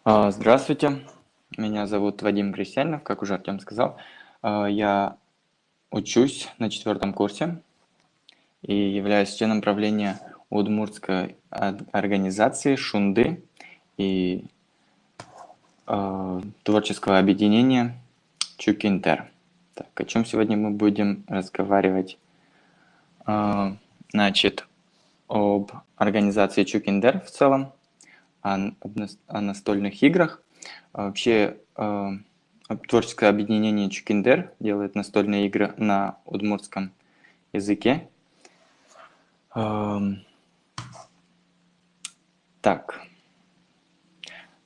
Здравствуйте, меня зовут Вадим Крестьянов, как уже Артем сказал. Я учусь на 4 курсе и являюсь членом правления удмуртской организации «Шунды» и творческого объединения «Чукинтер». Так, о чем сегодня мы будем разговаривать? Значит, об организации «Чукинтер» в целом, о настольных играх. Вообще, творческое объединение Чукиндер делает настольные игры на удмуртском языке. Так,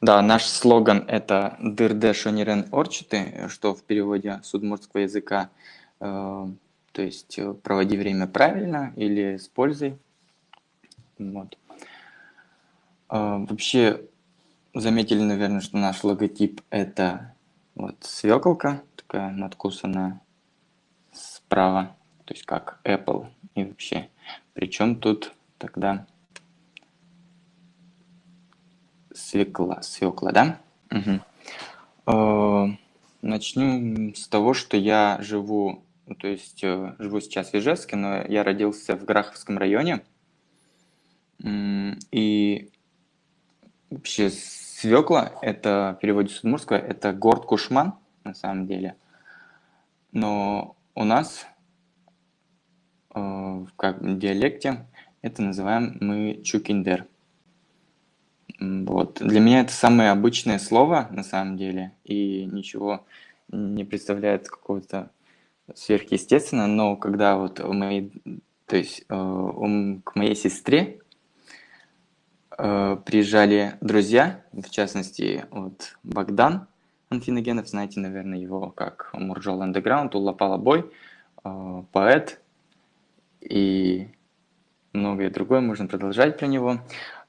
да, наш слоган это «Дырде шонирен орчты», что в переводе с удмуртского языка, то есть «проводи время правильно» или «с пользой». Вот. Вообще, заметили, наверное, что наш логотип это вот свеколка, такая надкусанная справа, то есть как Apple и вообще. Причем тут тогда свекла, да? Угу. Начнем с того, что я живу, то есть живу сейчас в Ижевске, но я родился в Граховском районе. И вообще свекла, это в переводе с удмуртского, это горд кушман на самом деле. Но у нас как в диалекте это называем мы чукиндер. Вот. Для меня это самое обычное слово на самом деле, и ничего не представляет какого-то сверхъестественного, но когда вот то есть к моей сестре приезжали друзья, в частности, вот Богдан Анфиногенов, знаете, наверное, его как Муржол Андеграунд, Уллапала поэт и многое другое, можно продолжать про него.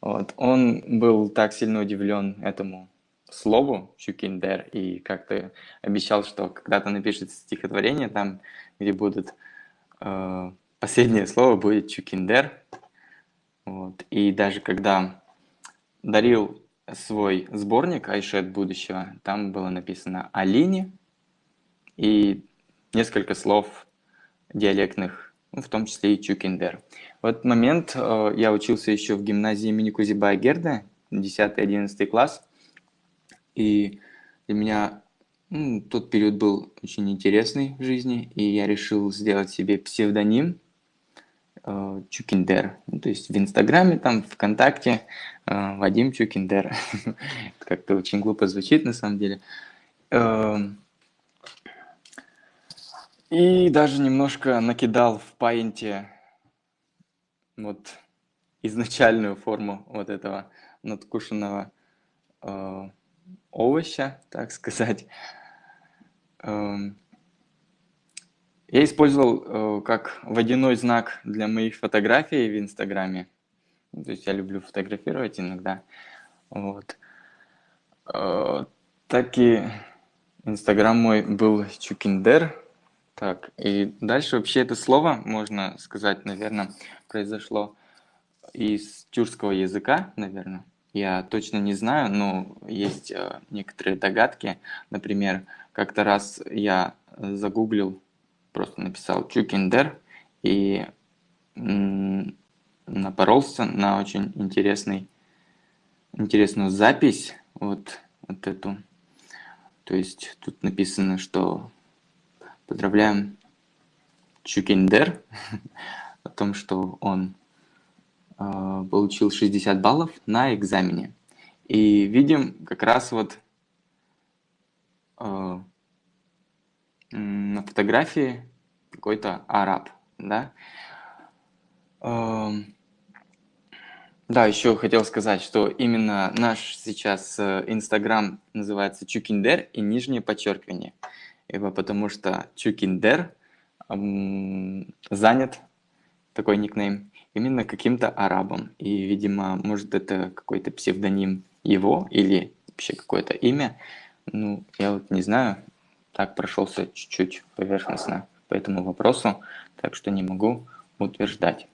Вот. Он был так сильно удивлен этому слову «чукиндер» и как-то обещал, что когда-то напишет стихотворение там, где будут последнее слово будет «чукиндер». Вот. И даже когда дарил свой сборник «Айшет будущего», там было написано «Алине» и несколько слов диалектных, ну, в том числе и чукиндер. В этот момент я учился еще в гимназии имени Кузибая Герда, 10-11 класс, и для меня тот период был очень интересный в жизни, и я решил сделать себе псевдоним Чукиндер. Ну, то есть в Инстаграме, там, ВКонтакте Вадим Чукиндер. Как-то очень глупо звучит на самом деле. И даже немножко накидал в Paint вот изначальную форму вот этого надкушенного овоща, так сказать. Я использовал как водяной знак для моих фотографий в Инстаграме. То есть я люблю фотографировать иногда. Вот. Так и Инстаграм мой был Чукиндер. Так, и дальше вообще это слово, можно сказать, наверное, произошло из тюркского языка, наверное. Я точно не знаю, но есть некоторые догадки. Например, как-то раз я загуглил, просто написал Чукиндер и напоролся на очень интересную запись, вот эту. То есть тут написано, что поздравляем Чукиндер о том, что он получил 60 баллов на экзамене. И видим как раз вот на фотографии какой-то араб, да. Да, еще хотел сказать, что именно наш сейчас Инстаграм называется Чукиндер и нижнее подчеркивание. Потому что Чукиндер занят, такой никнейм, именно каким-то арабом. И, видимо, может это какой-то псевдоним его или вообще какое-то имя. Ну, я вот не знаю, так прошелся чуть-чуть поверхностно по этому вопросу, так что не могу утверждать.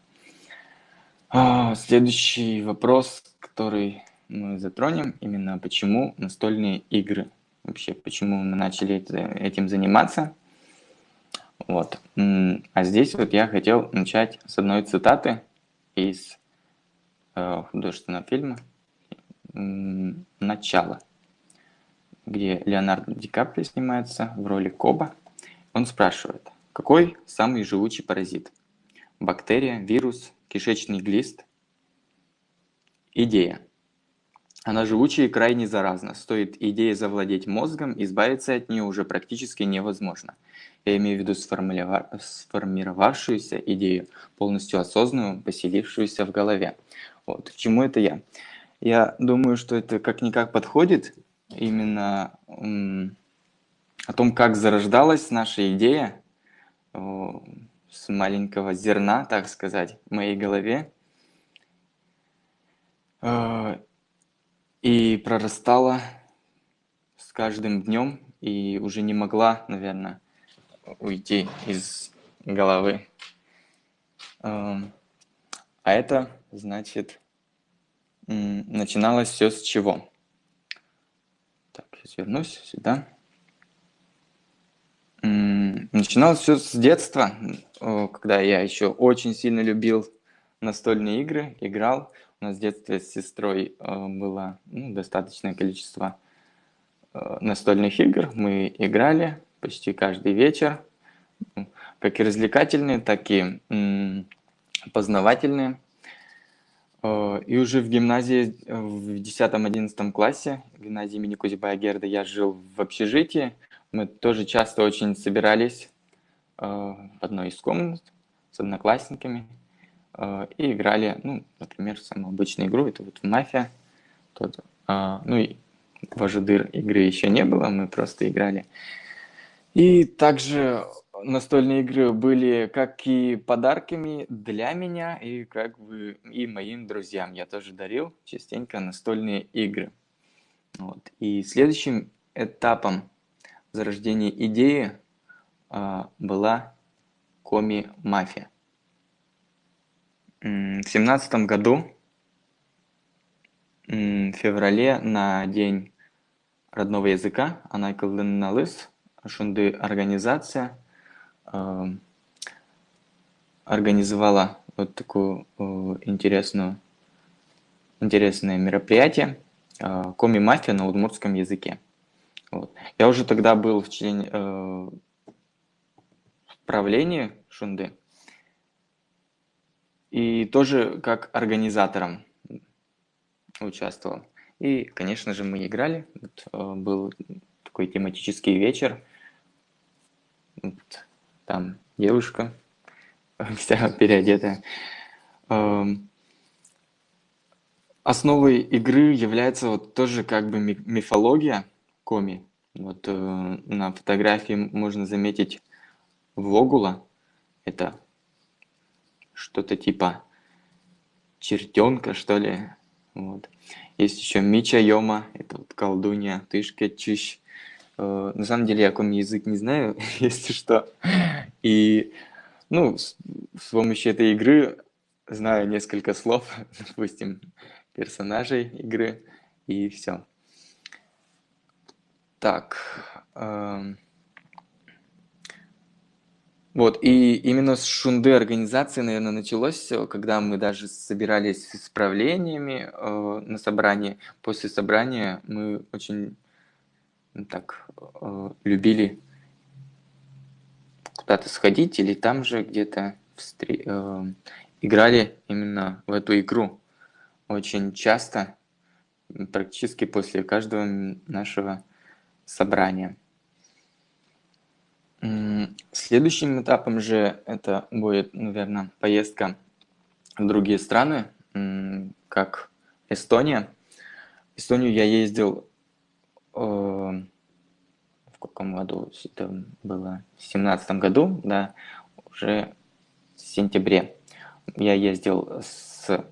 Следующий вопрос, который мы затронем именно почему настольные игры. Вообще, почему мы начали этим заниматься. Вот. А здесь вот я хотел начать с одной цитаты из художественного фильма «Начало», где Леонардо Ди Каприо снимается в роли Коба. Он спрашивает, какой самый живучий паразит? Бактерия, вирус, кишечный глист? Идея. Она живучая и крайне заразна. Стоит идее завладеть мозгом, избавиться от нее уже практически невозможно. Я имею в виду сформировавшуюся идею, полностью осознанную, поселившуюся в голове. Вот. К чему это я? Я думаю, что это как-никак подходит именно о том, как зарождалась наша идея с маленького зерна, так сказать, в моей голове. И прорастала с каждым днем и уже не могла, наверное, уйти из головы. А это, значит, начиналось все с чего? Так, сейчас вернусь сюда. Начиналось все с детства, когда я еще очень сильно любил настольные игры, играл. У нас в детстве с сестрой было достаточное количество настольных игр. Мы играли почти каждый вечер, как и развлекательные, так и познавательные. И уже в гимназии, в 10-11 классе, в гимназии имени Кузибая-Герда, я жил в общежитии. Мы тоже часто очень собирались в одной из комнат с одноклассниками и играли, например, самую обычную игру, это вот «Мафия». И в Ажудыр игры еще не было, мы просто играли. И также настольные игры были как и подарками для меня, и как бы и моим друзьям. Я тоже дарил частенько настольные игры. Вот. И следующим этапом зарождения идеи была Коми-мафия. В 17 году, в феврале, на День родного языка, Анайкалдынналыс, Шунды организация организовала вот такое интересное мероприятие Коми-мафия на удмуртском языке. Вот. Я уже тогда был в правлении Шунды и тоже как организатором участвовал. И, конечно же, мы играли. Вот, был такой тематический вечер. Вот, там девушка вся переодетая. Основой игры является вот тоже как бы мифология Коми. Вот на фотографии можно заметить Вогула. Это что-то типа чертенка, что ли. Вот. Есть еще Мича Йома, это вот колдунья, Тышка Чищ. На самом деле я Коми язык не знаю, если что. И с помощью этой игры знаю несколько слов, допустим, персонажей игры, и все. Так. Вот, и именно с Шунды организации, наверное, началось все, когда мы даже собирались с правлениями на собрании. После собрания мы очень так любили куда-то сходить или там же где-то играли именно в эту игру. Очень часто, практически после каждого нашего собрания. Следующим этапом же это будет, наверное, поездка в другие страны, как Эстония. В Эстонию я ездил в каком году? Это было в 2017 году, да, уже в сентябре. Я ездил с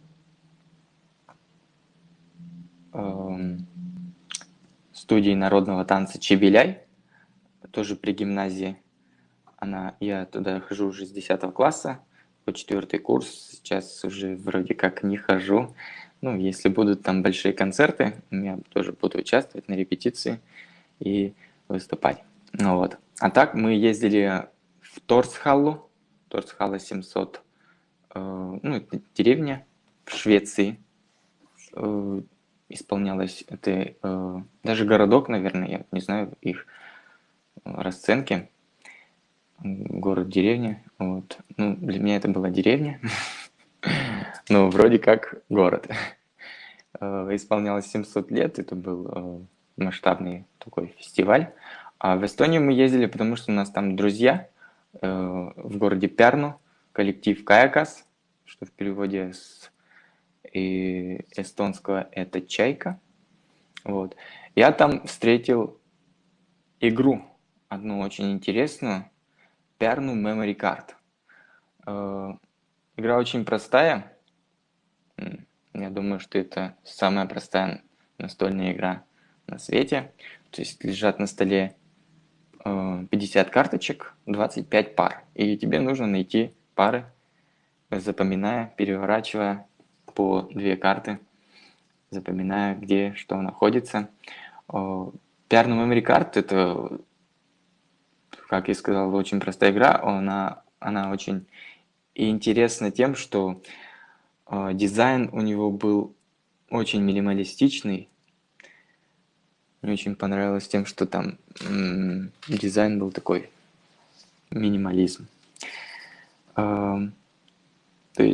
студии народного танца Чебеляй, тоже при гимназии. Я туда хожу уже с 10 класса, по 4 курс, сейчас уже вроде как не хожу, Ну, если будут там большие концерты, я тоже буду участвовать на репетиции и выступать. Ну вот. А так мы ездили в Торсхаллу. Торсхалла 700. Ну, это деревня в Швеции. Э, Исполнялось это даже городок, наверное, я не знаю их расценки. Город, деревня. Вот. Ну, для меня это была деревня, но вроде как город. Исполнялось 700 лет, это был масштабный такой фестиваль. А в Эстонию мы ездили, потому что у нас там друзья в городе Пярну, коллектив Каякас, что в переводе с эстонского это «чайка». Вот. Я там встретил игру, одну очень интересную, Пярну Memory Card. Игра очень простая. Я думаю, что это самая простая настольная игра на свете. То есть лежат на столе 50 карточек, 25 пар. И тебе нужно найти пары, запоминая, переворачивая по 2 карты, запоминая, где что находится. Piano Memory Card — это, как я сказал, очень простая игра. Она очень интересна тем, что дизайн у него был очень минималистичный. Мне очень понравилось тем, что там дизайн был такой минимализм.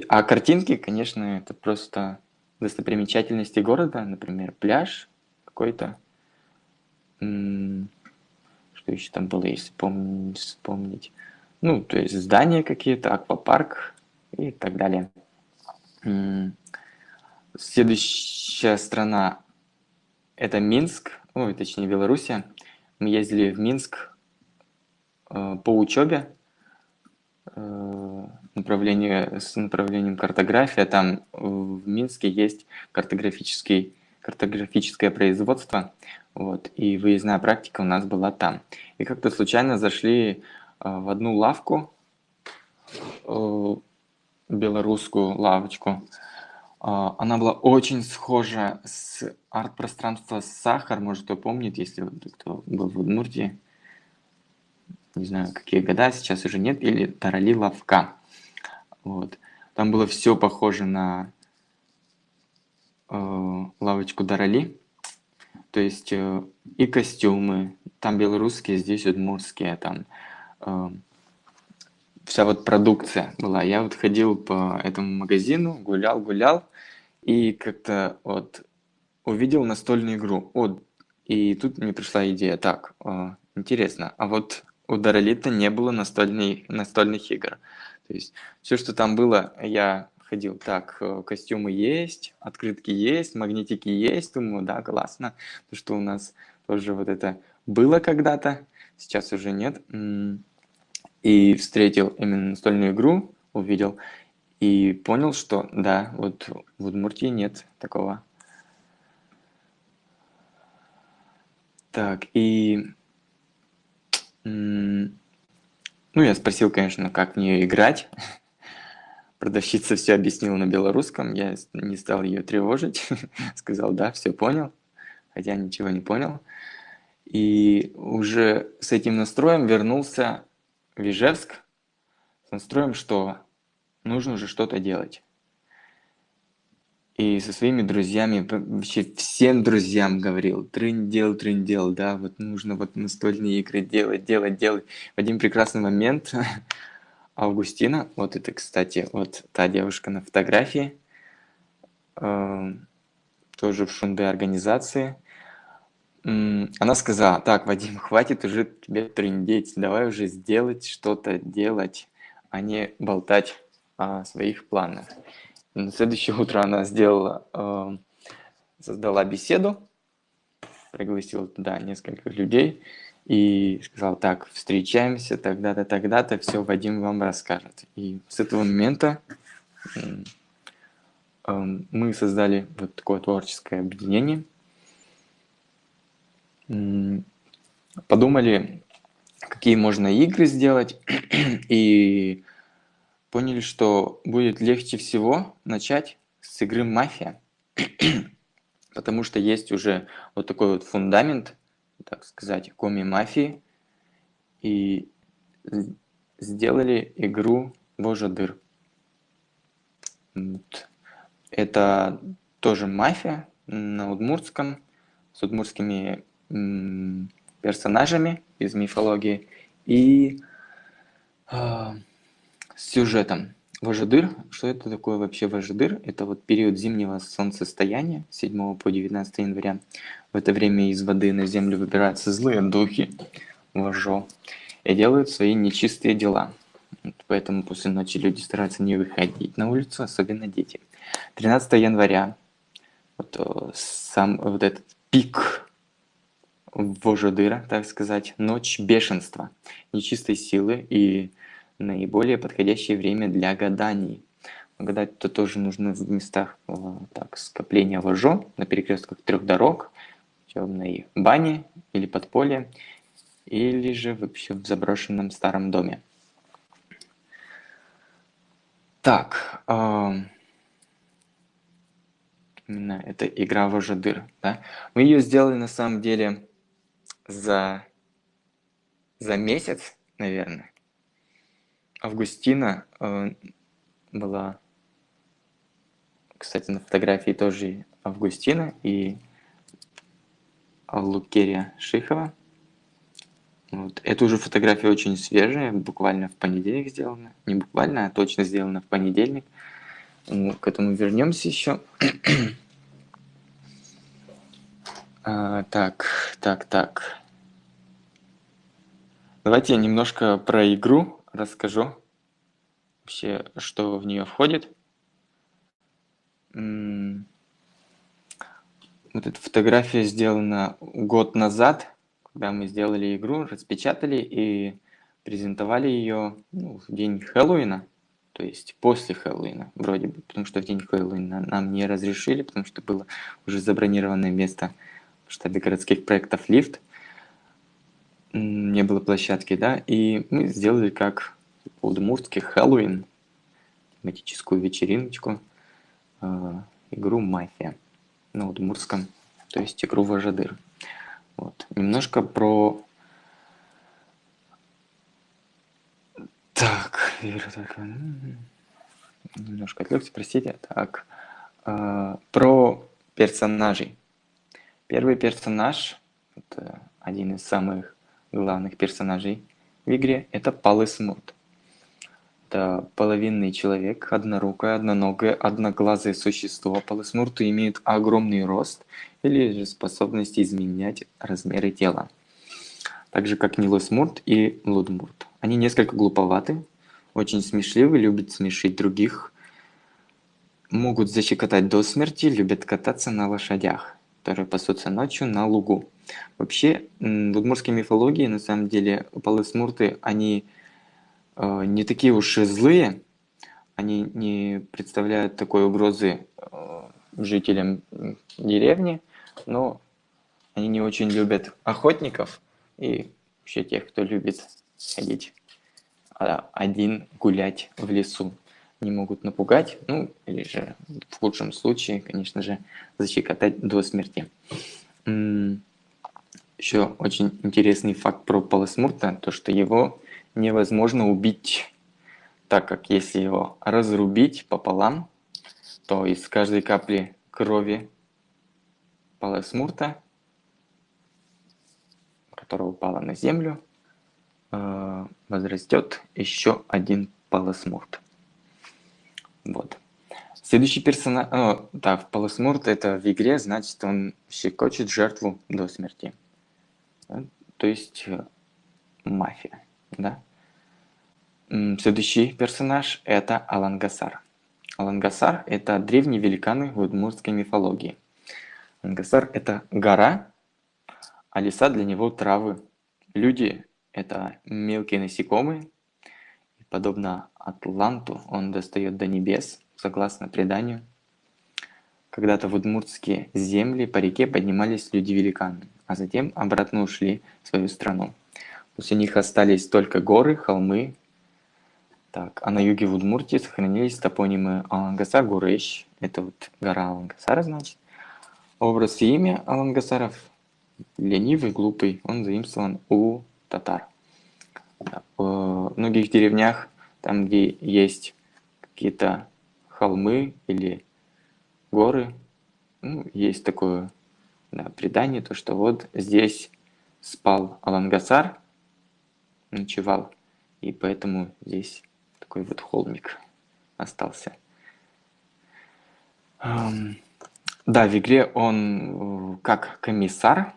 А картинки, конечно, это просто достопримечательности города, например, пляж какой-то. Что еще там было, если вспомнить? Ну, то есть здания какие-то, аквапарк и так далее. Следующая страна — это Минск, ой, точнее Белоруссия. Мы ездили в Минск по учебе, с направлением картография. Там в Минске есть картографическое производство, вот, и выездная практика у нас была там. И как-то случайно зашли в одну лавку, белорусскую лавочку. Она была очень схожа с арт-пространства «Сахар», может, кто помнит, если кто был в Удмуртии. Не знаю, какие года, сейчас уже нет, или Тарали лавка. Вот. Там было все похоже на лавочку Дарали. То есть и костюмы, там белорусские, здесь удмуртские, там вся вот продукция была. Я вот ходил по этому магазину, гулял, и как-то вот увидел настольную игру. Вот, и тут мне пришла идея, так, интересно, а вот у Даралита не было настольных игр. То есть все, что там было, я ходил, так, костюмы есть, открытки есть, магнитики есть, думаю, да, классно, то, что у нас тоже вот это было когда-то, сейчас уже нет. И встретил именно настольную игру, увидел, и понял, что да, вот в Удмуртии нет такого. Так, ну, я спросил, конечно, как в нее играть. Продавщица все объяснила на белорусском, я не стал ее тревожить. Сказал, да, все понял, хотя ничего не понял. И уже с этим настроем вернулся в Ижевск, с настроем, что нужно уже что-то делать. И со своими друзьями, вообще всем друзьям говорил, трындел, да, вот нужно вот настольные игры делать. В один прекрасный момент Августина, вот это, кстати, вот та девушка на фотографии, тоже в Шунде организации, она сказала, так, Вадим, хватит уже тебе трындеть, давай уже сделать что-то делать, а не болтать о своих планах. На следующее утро она создала беседу, пригласила туда несколько людей и сказала, так, встречаемся тогда-то, все, Вадим вам расскажет. И с этого момента мы создали вот такое творческое объединение, подумали, какие можно игры сделать, и поняли, что будет легче всего начать с игры «Мафия». потому что есть уже вот такой вот фундамент, так сказать, коми-мафии, и сделали игру Вожадыр. Вот. Это тоже мафия на удмуртском, с удмуртскими персонажами из мифологии и а, с сюжетом. Вожадыр, что это такое вообще Вожадыр? Это вот период зимнего солнцестояния, с 7 по 19 января. В это время из воды на землю выбираются злые духи, вожо, и делают свои нечистые дела. Вот поэтому после ночи люди стараются не выходить на улицу, особенно дети. 13 января сам вот этот пик Вожадыра, так сказать, ночь бешенства, нечистой силы и наиболее подходящее время для гаданий. Гадать-то тоже нужно в местах так, скопления вожо, на перекрестках 3 дорог, в темной бане или подполье, или же вообще в заброшенном старом доме. Так, именно это игра Вожадыр, да? Мы ее сделали на самом деле за месяц, наверное. Августина была, кстати, на фотографии тоже Августина и Лукерия Шихова. Вот. Эта уже фотография очень свежая, буквально в понедельник сделана. Не буквально, а точно сделана в понедельник. К этому вернемся еще. Так. Давайте я немножко про игру расскажу. Вообще, что в нее входит. Вот эта фотография сделана год назад, когда мы сделали игру, распечатали и презентовали ее в день Хэллоуина, то есть после Хэллоуина вроде бы, потому что в день Хэллоуина нам не разрешили, потому что было уже забронированное место в штабе городских проектов «Лифт». Не было площадки, да, и мы сделали как удмуртский Хэллоуин, тематическую вечериночку, игру «Мафия» на удмуртском, то есть игру Вожадыр. Вот. Немножко про... Так, немножко отвлекся, простите. Так, про персонажей. Первый персонаж, это один из самых главных персонажей в игре, это Палысмурт. Это половинный человек, однорукое, одноногое, одноглазое существо. Палысмурты имеют огромный рост или же способность изменять размеры тела. Так же, как Нилосмурт и Лудмурт. Они несколько глуповаты, очень смешливы, любят смешить других, могут защекотать до смерти, любят кататься на лошадях, которые пасутся ночью на лугу. Вообще, в удмуртской мифологии, на самом деле, палысмурты, они не такие уж и злые, они не представляют такой угрозы жителям деревни, но они не очень любят охотников и вообще тех, кто любит ходить один гулять в лесу. Не могут напугать, ну или же в худшем случае, конечно же, защекотать до смерти. Еще очень интересный факт про Палысмурта, то что его невозможно убить, так как если его разрубить пополам, то из каждой капли крови Палысмурта, которая упала на землю, возрастет еще один Палысмурт. Вот. Следующий персонаж... да, Палысмурт это в игре, значит, он щекочет жертву до смерти. То есть мафия, да? Следующий персонаж это Алангасар. Алангасар это древние великаны в удмуртской мифологии. Алангасар это гора, а леса для него травы. Люди это мелкие насекомые. И подобно Атланту он достает до небес, согласно преданию. Когда-то в удмуртские земли по реке поднимались люди-великаны, а затем обратно ушли в свою страну. После них остались только горы, холмы. Так, а на юге в Удмуртии сохранились топонимы Алангасар, Гурыщ, это вот гора Алангасара, значит. Образ и имя Алангасаров ленивый, глупый, он заимствован у татар. В многих деревнях, там, где есть какие-то холмы или горы, ну, есть такое, да, предание, то, что вот здесь спал Алангасар, ночевал, и поэтому здесь такой вот холмик остался. Да, в игре он как комиссар,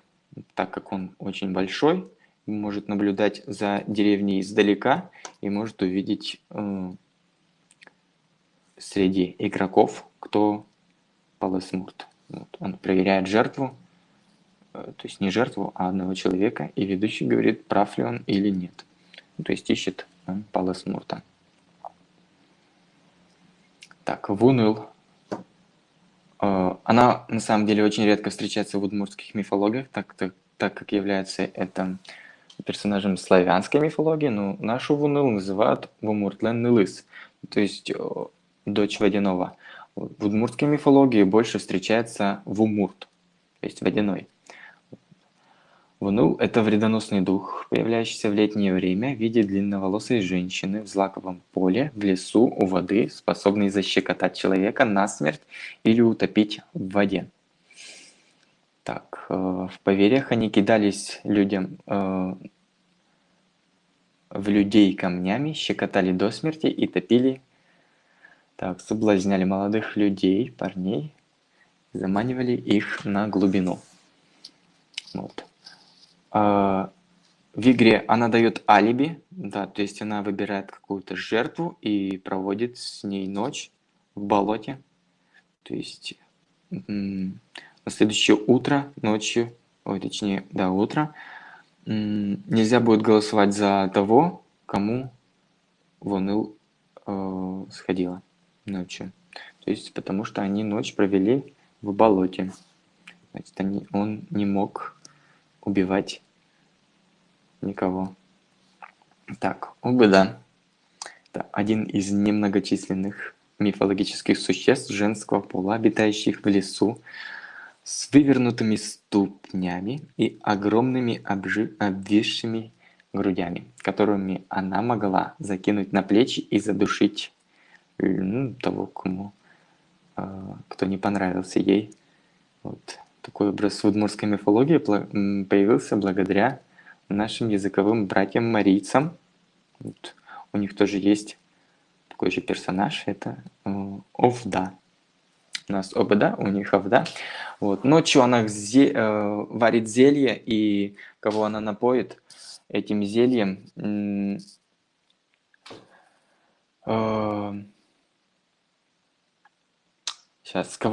так как он очень большой, может наблюдать за деревней издалека и может увидеть среди игроков, кто Паласмурт. Вот. Он проверяет жертву, то есть не жертву, а одного человека, и ведущий говорит, прав ли он или нет. Ну, то есть ищет он Паласмурта. Так, Вуныл. Она на самом деле очень редко встречается в удмуртских мифологиях, так как является это персонажем славянской мифологии, но нашу Вуныл называют Вумуртлен Нылыс, то есть дочь водяного. В удмуртской мифологии больше встречается Вумурт, то есть водяной. Вунул – это вредоносный дух, появляющийся в летнее время в виде длинноволосой женщины в злаковом поле, в лесу, у воды, способный защекотать человека насмерть или утопить в воде. Так, в поверьях они кидались людям в людей камнями, щекотали до смерти и топили. Так, соблазняли молодых людей, парней, заманивали их на глубину. Вот. В игре она дает алиби, да, то есть она выбирает какую-то жертву и проводит с ней ночь в болоте. То есть на следующее утро, ночью, ой, точнее, да, утро, нельзя будет голосовать за того, кому Вуныл сходила ночью. То есть потому что они ночь провели в болоте. Значит, он не мог убивать никого. Так, Убыда. Это один из немногочисленных мифологических существ женского пола, обитающих в лесу, с вывернутыми ступнями и огромными обвисшими грудями, которыми она могла закинуть на плечи и задушить того, кто не понравился ей. Вот. Такой образ в удмуртской мифологии появился благодаря нашим языковым братьям-марийцам. Вот. У них тоже есть такой же персонаж, это Овда. У нас Обда, у них Овда. Вот. Ночью она варит зелье, и кого она напоит этим зельем, кого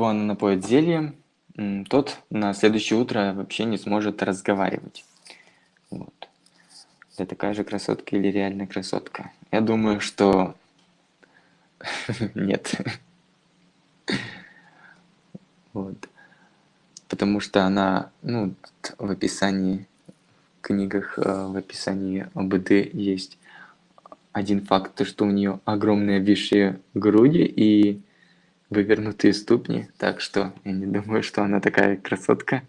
она напоит зельем, тот на следующее утро вообще не сможет разговаривать. Вот. Это такая же красотка или реальная красотка? Я думаю, что нет. Вот. Потому что она, в описании, в книгах, в описании ОБД есть один факт, то что у нее огромные обвисшие груди и вывернутые ступни. Так что я не думаю, что она такая красотка.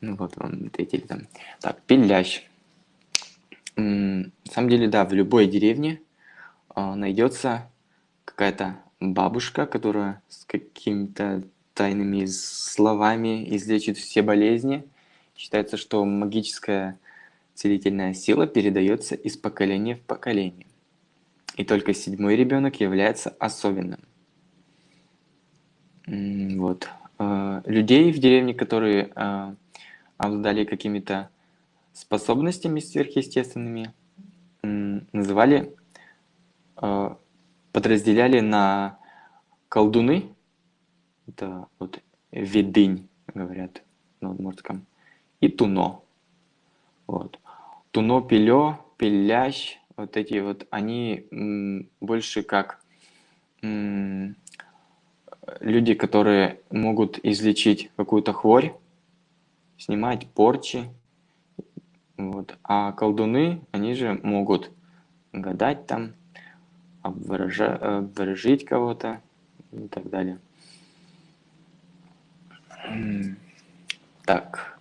Ну вот, он ответили там. Так, Пилящ. На самом деле, да, в любой деревне найдется какая-то бабушка, которая с какими-то тайными словами излечит все болезни. Считается, что магическая целительная сила передается из поколения в поколение. И только 7-й ребенок является особенным. Вот. Людей в деревне, которые обладали какими-то способностями сверхъестественными, называли, подразделяли на колдуны, это вот ведынь, говорят на удмуртском, и туно. Вот. Туно, пилё, пилящ, вот эти вот, они больше как люди, которые могут излечить какую-то хворь, снимать порчи. Вот. А колдуны, они же могут гадать там, обворожить кого-то и так далее. Так,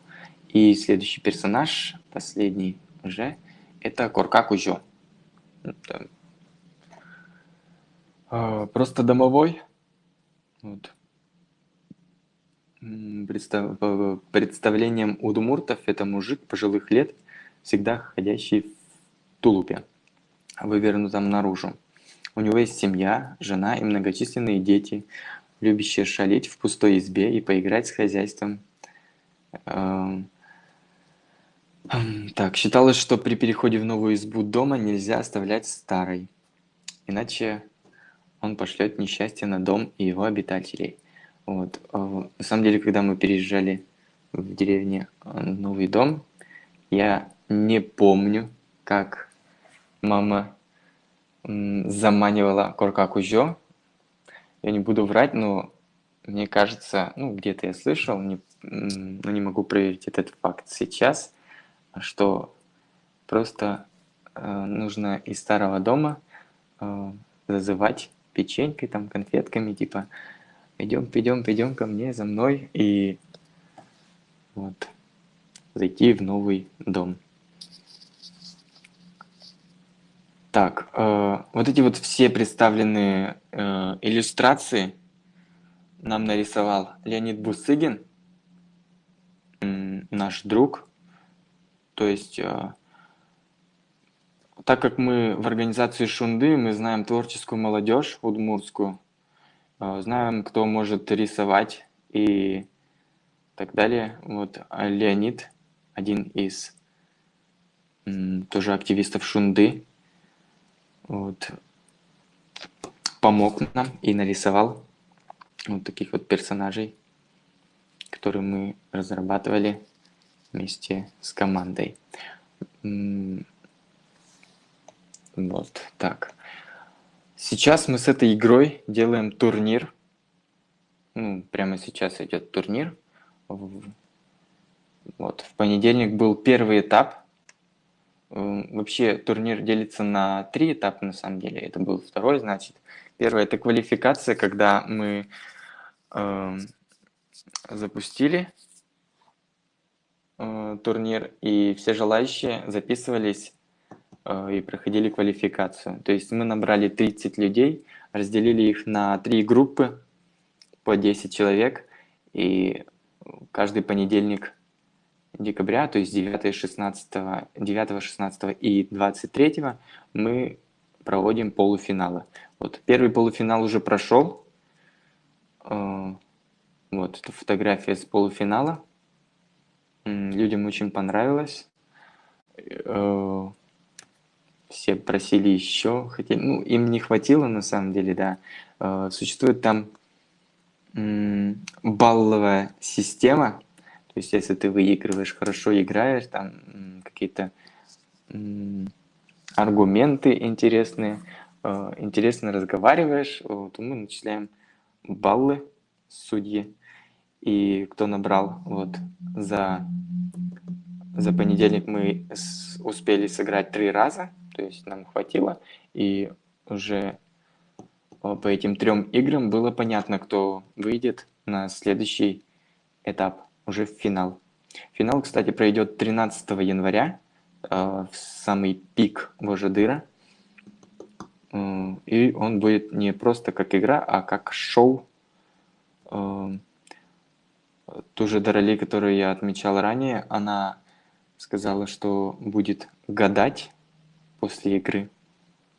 и следующий персонаж, последний уже, это Коркакужо. Это, просто домовой. Вот. Представлением удмуртов это мужик пожилых лет, всегда ходящий в тулупе, вывернутом наружу. У него есть семья, жена и многочисленные дети, любящие шалить в пустой избе и поиграть с хозяйством. Так, считалось, что при переходе в новую избу дома нельзя оставлять старой, иначе он пошлет несчастье на дом и его обитателей. Вот. На самом деле, когда мы переезжали в деревне новый дом, я не помню, как мама заманивала Коркакужо. Я не буду врать, но мне кажется, ну, где-то я слышал, но не могу проверить этот факт сейчас, что просто нужно из старого дома зазывать печенькой, там, конфетками, типа, идем ко мне, за мной, и вот, зайти в новый дом. Так, вот эти вот все представленные иллюстрации нам нарисовал Леонид Бусыгин, наш друг. То есть, так как мы в организации Шунды, мы знаем творческую молодежь удмуртскую, знаем, кто может рисовать и так далее. Вот Леонид, один из тоже активистов Шунды, вот, помог нам и нарисовал вот таких вот персонажей, которые мы разрабатывали вместе с командой. Вот так. Сейчас мы с этой игрой делаем турнир. Ну, прямо сейчас идет турнир. Вот, в понедельник был первый этап. Вообще турнир делится на 3 этапа, на самом деле. Это был второй, значит. Первый – это квалификация, когда мы запустили турнир, и все желающие записывались и проходили квалификацию. То есть мы набрали 30 людей, разделили их на 3 группы по 10 человек, и каждый понедельник декабря, то есть 9, 16, 9, 16 и 23 мы проводим полуфиналы. Вот первый полуфинал уже прошел. Вот это фотография с полуфинала. Людям очень понравилось. Все просили еще, хотели, ну, им не хватило на самом деле, да. Существует там балловая система. То есть, если ты выигрываешь, хорошо играешь, там какие-то аргументы интересные, интересно разговариваешь, то мы начисляем баллы судьи. И кто набрал вот за понедельник мы успели сыграть 3 раза, то есть нам хватило, и уже по этим 3 играм было понятно, кто выйдет на следующий этап, уже в финал. Финал, кстати, пройдет 13 января, в самый пик Вожадыра. И он будет не просто как игра, а как шоу. Ту же Дорали, которую я отмечал ранее, она сказала, что будет гадать после игры.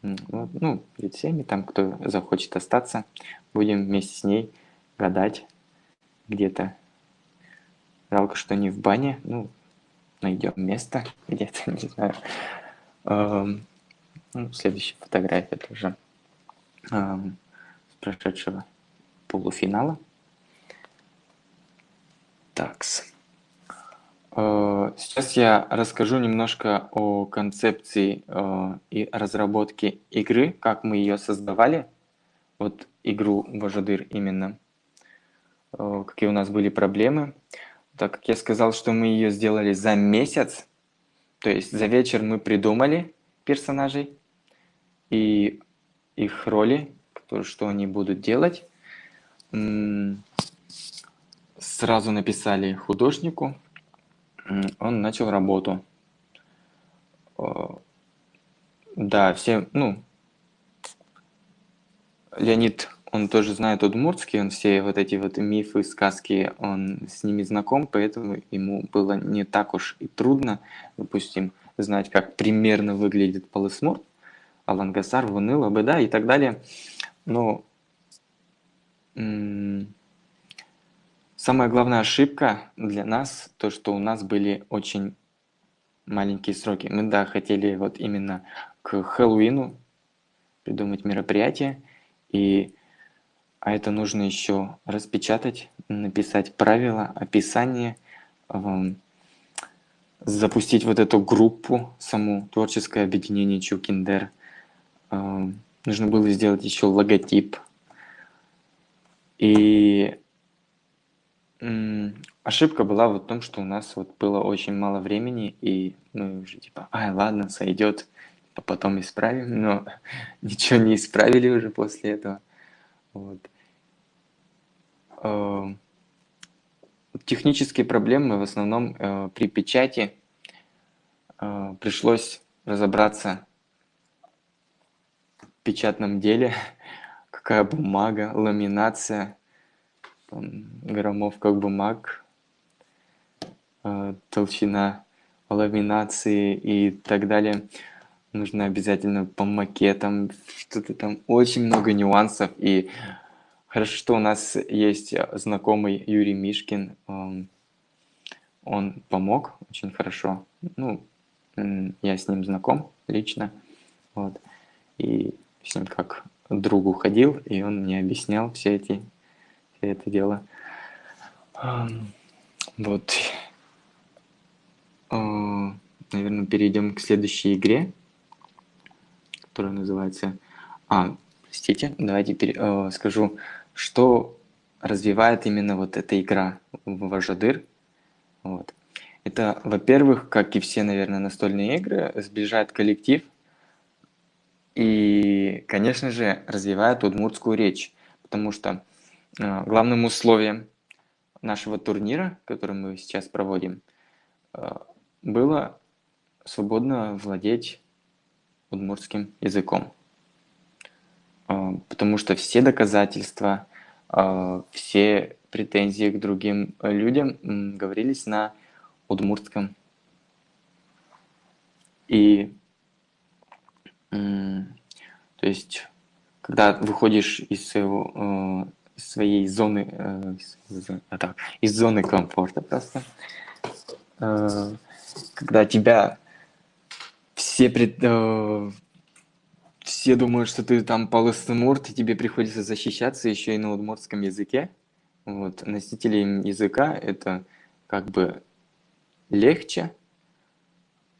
Вот, ну, перед всеми, там, кто захочет остаться, будем вместе с ней гадать где-то. Жалко, что не в бане. Ну, найдем место где-то, не знаю. Ну, следующая фотография тоже с прошедшего полуфинала. Такс. Сейчас я расскажу немножко о концепции и разработке игры, как мы ее создавали. Вот игру Вожадыр именно. Какие у нас были проблемы. Так как я сказал, что мы ее сделали за месяц, то есть за вечер мы придумали персонажей, и их роли, что они будут делать. Сразу написали художнику, он начал работу. Да, все, ну, Леонид, он тоже знает удмуртский, он все вот эти вот мифы, сказки, он с ними знаком, поэтому ему было не так уж и трудно, допустим, знать, как примерно выглядит полысмурт, Алангасар, Вуныл, Абыда и так далее. Но самая главная ошибка для нас, то, что у нас были очень маленькие сроки. Мы, да, хотели вот именно к Хэллоуину придумать мероприятие, а это нужно еще распечатать, написать правила, описание, запустить вот эту группу, саму творческое объединение Чукиндер. Нужно было сделать еще логотип. И ошибка была вот в том, что у нас вот было очень мало времени, и мы уже типа, ладно, сойдет, потом исправим, но ничего не исправили уже после этого. Вот. Технические проблемы в основном при печати. Пришлось разобраться в печатном деле, какая бумага, ламинация, граммовка бумаг, толщина ламинации и так далее. Нужно обязательно по макетам, что-то там, очень много нюансов. И хорошо, что у нас есть знакомый Юрий Мишкин, он помог очень хорошо. Ну, я с ним знаком лично, вот. И с ним как другу ходил, и он мне объяснял все это дело. Вот. Наверное, перейдем к следующей игре, которая называется... простите, давайте скажу, что развивает именно вот эта игра в Важадыр. Вот. Это, во-первых, как и все, наверное, настольные игры, сближает коллектив и, конечно же, развивает удмуртскую речь, потому что главным условием нашего турнира, который мы сейчас проводим, было свободно владеть удмуртским языком. Потому что все доказательства, все претензии к другим людям говорились на удмуртском. И то есть, когда выходишь из своей зоны, из зоны комфорта просто, когда тебя все все думают, что ты там полысмурт, и тебе приходится защищаться еще и на удмуртском языке. Вот. Носителям языка это как бы легче,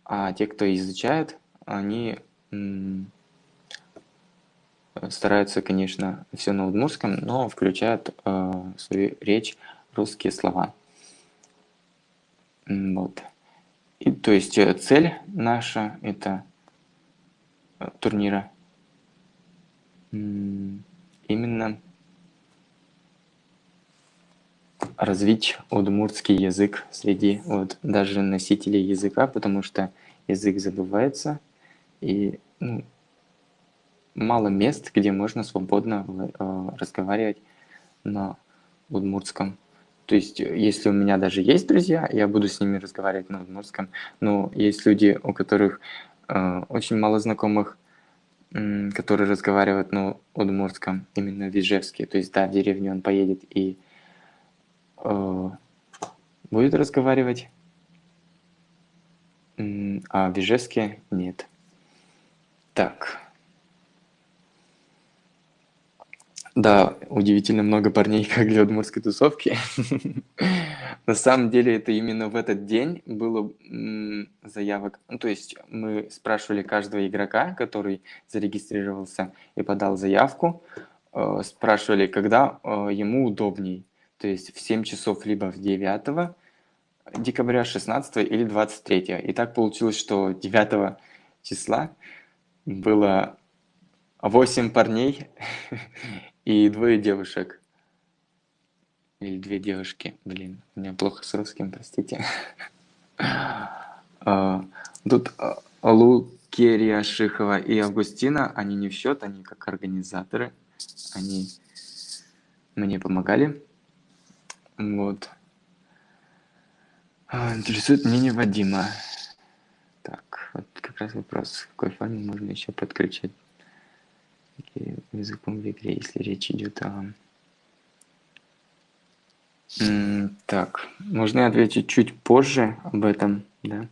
а те, кто изучает, они стараются, конечно, все на удмуртском, но включают в свою речь русские слова. Вот. И, то есть цель наша это турнира именно развить удмуртский язык среди вот даже носителей языка, потому что язык забывается, и мало мест, где можно свободно разговаривать на удмуртском. То есть, если у меня даже есть друзья, я буду с ними разговаривать на удмуртском, но есть люди, у которых очень мало знакомых, которые разговаривают на удмуртском, именно в Ижевске. То есть, да, в деревню он поедет и будет разговаривать, а в Ижевске нет. Так. Да, удивительно много парней, как для удмуртской тусовки. На самом деле это именно в этот день было заявок. Ну, то есть мы спрашивали каждого игрока, который зарегистрировался и подал заявку, спрашивали, когда ему удобней. То есть в 7 часов либо в 9 декабря, 16 или 23. И так получилось, что 9 числа было 8 парней и двое девушек. Или две девушки. Блин, у меня плохо с русским, простите. А, Тут Лукерия Шихова и Августина, они не в счет, они как организаторы. Они мне помогали. Вот. Интересует мнение Вадима. Так, вот как раз вопрос, в какой форме можно еще подключать языком в игре, если речь идет о... Так, можно ответить чуть позже об этом, да?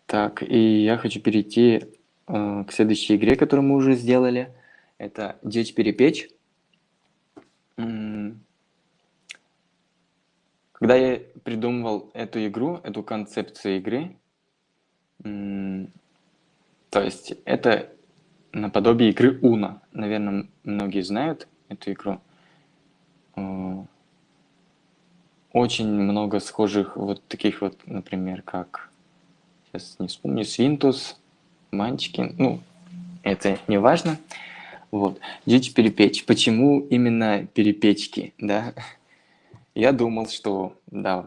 Так, и я хочу перейти к следующей игре, которую мы уже сделали. Это «Дечь-перепечь». Когда я придумывал эту игру, эту концепцию игры, то есть это наподобие игры Uno. Наверное, многие знают эту игру. Очень много схожих вот таких вот, например, как, сейчас не вспомню, Свинтус, Манчкин, ну, это не важно. Вот, Дичь-перепечь. Почему именно перепечки, да? Я думал, что, да,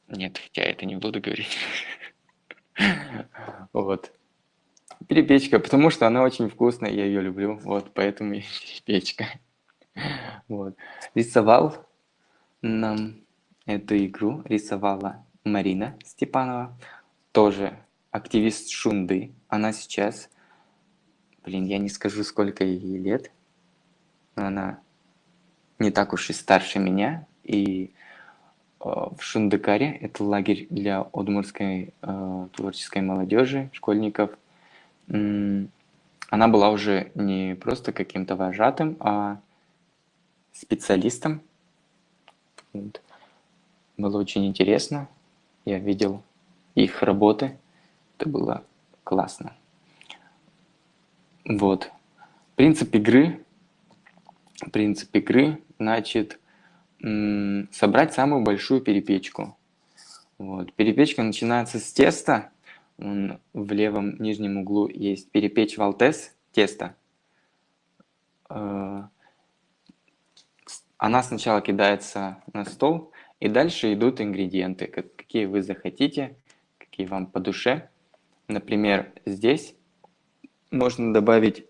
нет, я это не буду говорить. Вот. Перепечка, потому что она очень вкусная, я ее люблю, вот, поэтому и перепечка. Вот. Рисовал нам эту игру, рисовала Марина Степанова, тоже активист Шунды. Она сейчас, блин, я не скажу, сколько ей лет, но она не так уж и старше меня, и в Шундыкаре, это лагерь для удмуртской творческой молодежи, школьников, она была уже не просто каким-то вожатым, а специалистом. Вот. Было очень интересно. Я видел их работы. Это было классно. Вот. Принцип игры, значит, собрать самую большую перепечку. Вот. Перепечка начинается с теста. В левом нижнем углу есть перепечь валтес, тесто. Она сначала кидается на стол, и дальше идут ингредиенты, какие вы захотите, какие вам по душе. Например, здесь можно добавить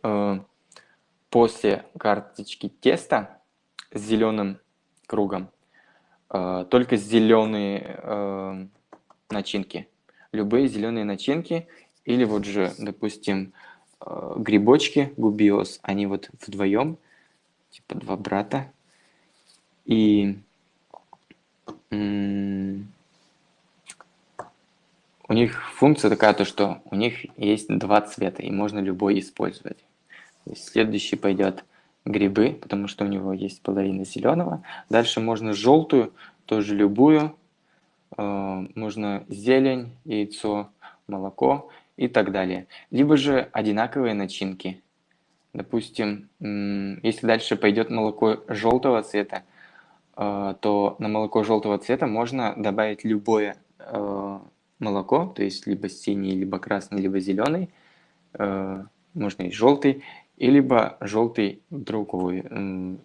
после карточки теста с зеленым кругом только зеленые начинки. Любые зеленые начинки. Или вот же, допустим, грибочки губиос, они вот вдвоем, типа два брата. И у них функция такая, то что у них есть два цвета, и можно любой использовать. То есть следующий пойдет грибы, потому что у него есть половина зеленого. Дальше можно желтую, тоже любую. Можно зелень, яйцо, молоко и так далее. Либо же одинаковые начинки. Допустим, если дальше пойдет молоко желтого цвета, то на молоко желтого цвета можно добавить любое молоко, то есть либо синий, либо красный, либо зеленый, можно и желтый, и либо желтый другой,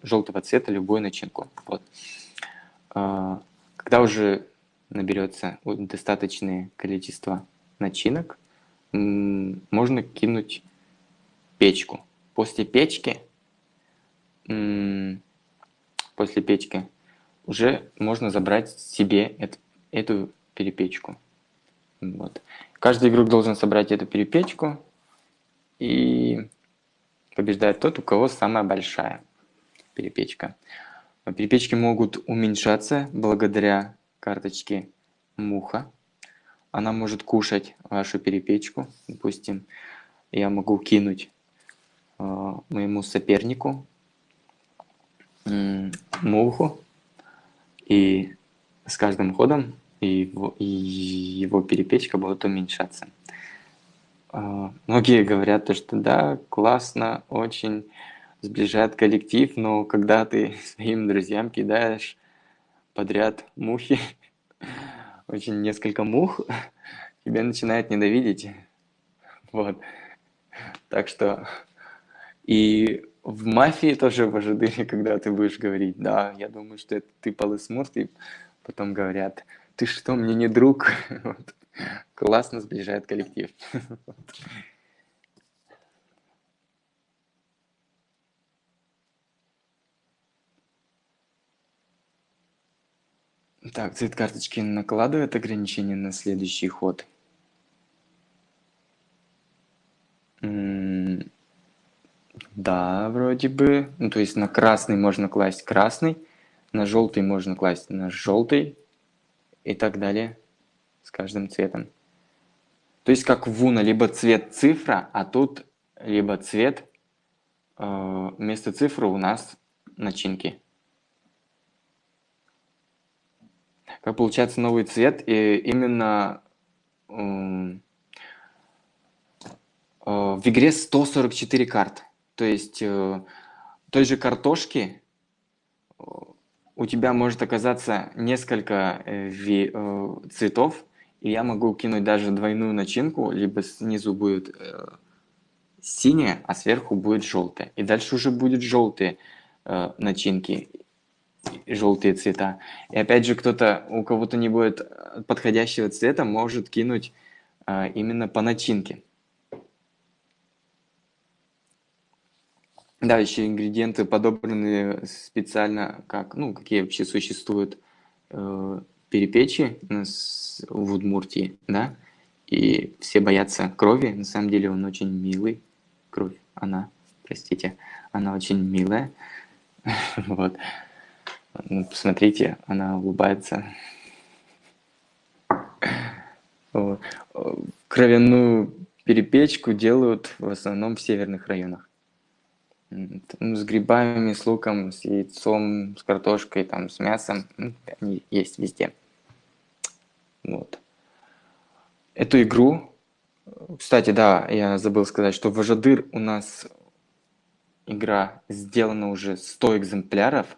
желтого цвета любую начинку. Вот. Когда уже наберется достаточное количество начинок, можно кинуть печку. После печки уже можно забрать себе эту перепечку. Вот. Каждый игрок должен собрать эту перепечку, и побеждает тот, у кого самая большая перепечка. Перепечки могут уменьшаться благодаря карточке муха. Она может кушать вашу перепечку. Допустим, я могу кинуть моему сопернику муху, и с каждым ходом его перепечка будет уменьшаться. Многие говорят, что да, классно, очень сближает коллектив, но когда ты своим друзьям кидаешь подряд мухи, очень несколько мух, тебя начинают ненавидеть. Вот. Так что и в мафии тоже в Ажадыре, когда ты будешь говорить, да, я думаю, что это ты полысмурт, и потом говорят, ты что, мне не друг? Вот. Классно сближает коллектив. Так, цвет карточки накладывает ограничения на следующий ход. М, Да, вроде бы. Ну, то есть на красный можно класть красный, на желтый можно класть на желтый и так далее с каждым цветом. То есть как в Uno, либо цвет цифра, а тут либо цвет, вместо цифры у нас начинки. Как получается новый цвет, и именно в игре 144 карт. То есть той же картошки у тебя может оказаться несколько цветов, и я могу кинуть даже двойную начинку, либо снизу будет синяя, а сверху будет желтая. И дальше уже будет желтые начинки, желтые цвета. И опять же, у кого-то не будет подходящего цвета, может кинуть именно по начинке. Да, еще ингредиенты подобраны специально, ну, какие вообще существуют перепечи у нас в Удмуртии, да, и все боятся крови, на самом деле он очень милый, кровь, простите, она очень милая, вот, ну, посмотрите, она улыбается. Вот. Кровяную перепечку делают в основном в северных районах. Ну, с грибами, с луком, с яйцом, с картошкой, там, с мясом. Они есть везде. Вот. Эту игру, кстати, да, я забыл сказать, что в Ажадыр у нас игра сделана уже 100 экземпляров,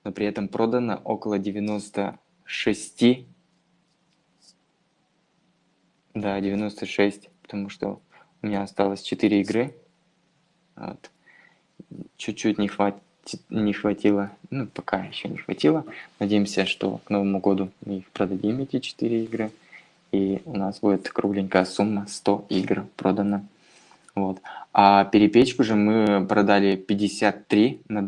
но при этом продано около 96. Да, 96, потому что у меня осталось 4 игры. Вот. Чуть-чуть не хватило, ну, пока еще не хватило. Надеемся, что к Новому году мы их продадим, эти 4 игры, и у нас будет кругленькая сумма, 100 игр продано. Вот. А перепечку же мы продали 53 на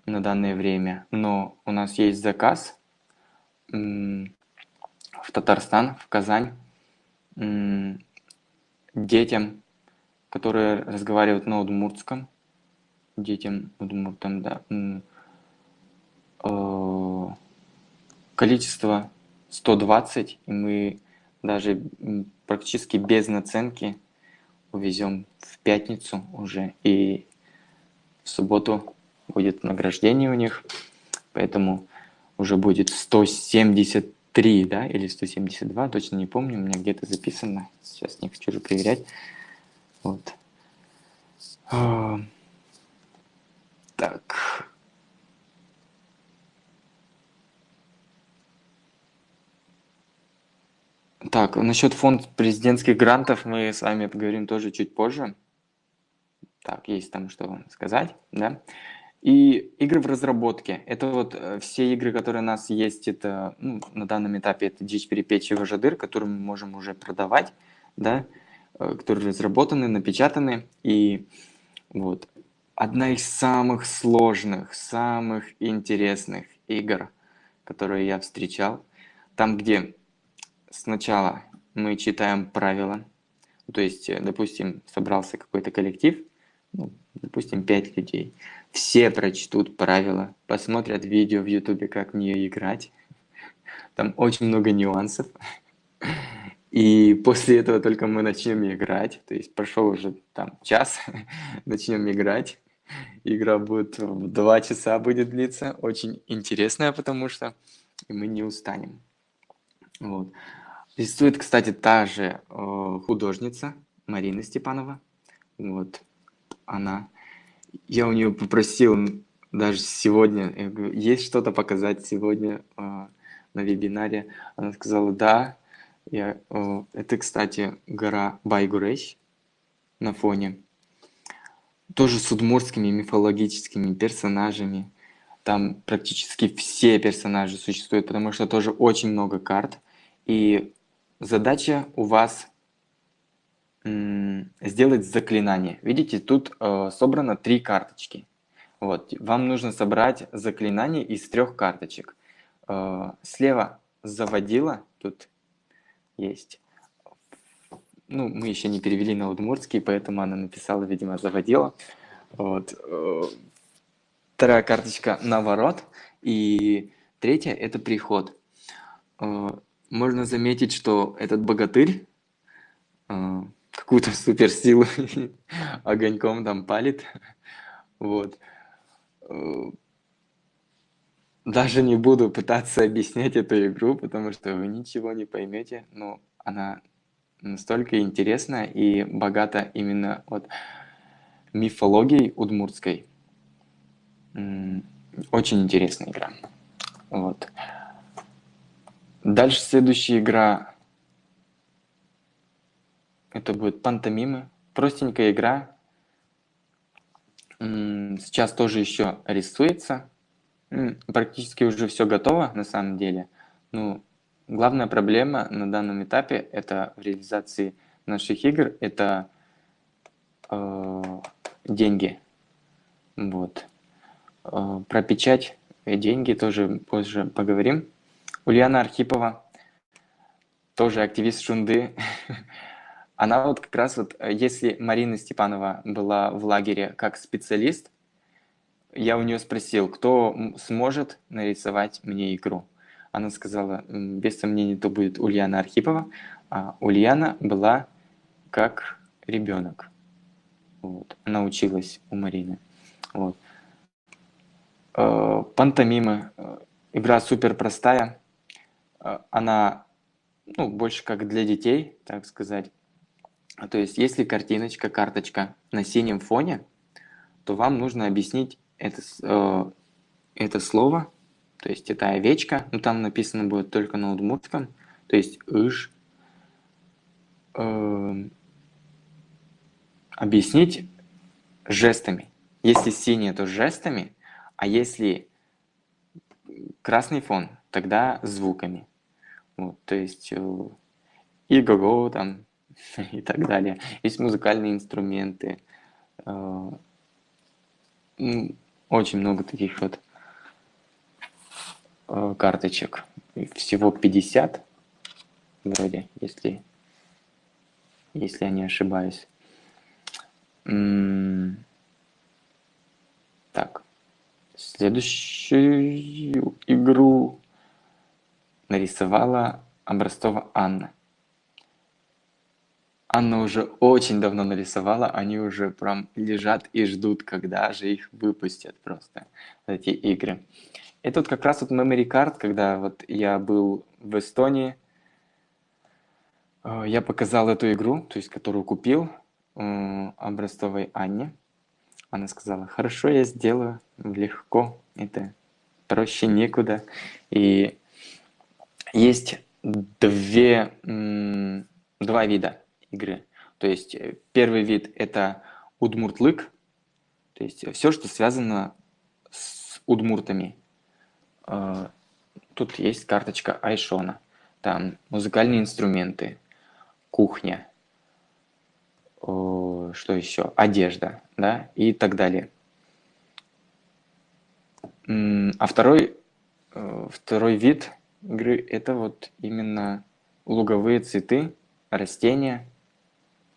данное время, но у нас есть заказ в Татарстан, в Казань, детям, которые разговаривают на удмуртском, детям удмуртам, да, количество 120, и мы даже практически без наценки увезем в пятницу уже, и в субботу будет награждение у них, поэтому уже будет 173, да, или 172, точно не помню, у меня где-то записано, сейчас не хочу же проверять. Вот. Так. Так, насчет фонда президентских грантов мы с вами поговорим тоже чуть позже. Так, есть там что сказать, да? И игры в разработке. Это вот все игры, которые у нас есть, это ну, на данном этапе это Дичь, Перепечь и Важадыр, которые мы можем уже продавать, да, которые разработаны, напечатаны. И вот одна из самых сложных, самых интересных игр, которые я встречал, там, где сначала мы читаем правила, то есть, допустим, собрался какой-то коллектив, ну, допустим, 5 людей. Все прочтут правила, посмотрят видео в Ютубе, как в нее играть. Там очень много нюансов. И после этого только мы начнем играть. То есть прошел уже там час, начнем играть. Игра будет 2 часа будет длиться. Очень интересная, потому что и мы не устанем. Вот. Рисует, кстати, та же художница Марина Степанова. Вот она. Я у нее попросил даже сегодня, я говорю, есть что-то показать сегодня на вебинаре. Она сказала, да. Это, кстати, гора Байгурещ. на фоне. Тоже с удмуртскими мифологическими персонажами. Там практически все персонажи существуют, потому что тоже очень много карт. И задача у вас сделать заклинание. Видите, тут собрано 3 карточки. Вот, вам нужно собрать заклинание из 3 карточек. Слева заводила, тут есть. Ну, мы еще не перевели на удмуртский, поэтому она написала, видимо, заводила. Вот. Вторая карточка наворот. И третья это приход. Можно заметить, что этот богатырь какую-то суперсилу огоньком там палит. Вот. Даже не буду пытаться объяснять эту игру, потому что вы ничего не поймете, но она настолько интересная и богата именно вот мифологией удмуртской. Очень интересная игра. Вот. Дальше следующая игра. Это будет пантомимы. Простенькая игра. Сейчас тоже еще рисуется. Практически уже все готово на самом деле. Ну, главная проблема на данном этапе это в реализации наших игр это деньги. Вот. Про печать и деньги тоже позже поговорим. Ульяна Архипова, тоже активист Шунды. Она вот как раз вот, если Марина Степанова была в лагере как специалист, я у нее спросил, кто сможет нарисовать мне игру. Она сказала, без сомнений, то будет Ульяна Архипова. А Ульяна была как ребенок. Вот. Она училась у Марины. Вот. Пантомимы. Игра супер простая. Она больше как для детей, так сказать. То есть, если картиночка, карточка на синем фоне, то вам нужно объяснить это слово, то есть это овечка, но там написано будет только на удмуртском, то есть ыж. Объяснить жестами. Если синее, то жестами, а если красный фон, тогда звуками. Вот, то есть и го-го там и так далее. Есть музыкальные инструменты. Очень много таких вот карточек. Всего 50 вроде, если я не ошибаюсь. Так, следующую игру нарисовала Образцова Анна. Анна уже очень давно нарисовала, они уже прям лежат и ждут, когда же их выпустят просто, эти игры. И тут как раз вот Memory Card, когда вот я был в Эстонии, я показал эту игру, то есть которую купил Образцовой Анне. Она сказала, хорошо, я сделаю, легко, это проще некуда. И есть два вида игры. То есть первый вид это удмуртлык, то есть все, что связано с удмуртами. Тут есть карточка Айшона, там музыкальные инструменты, кухня, что еще, одежда, да, и так далее. А второй вид игры это вот именно луговые цветы, растения.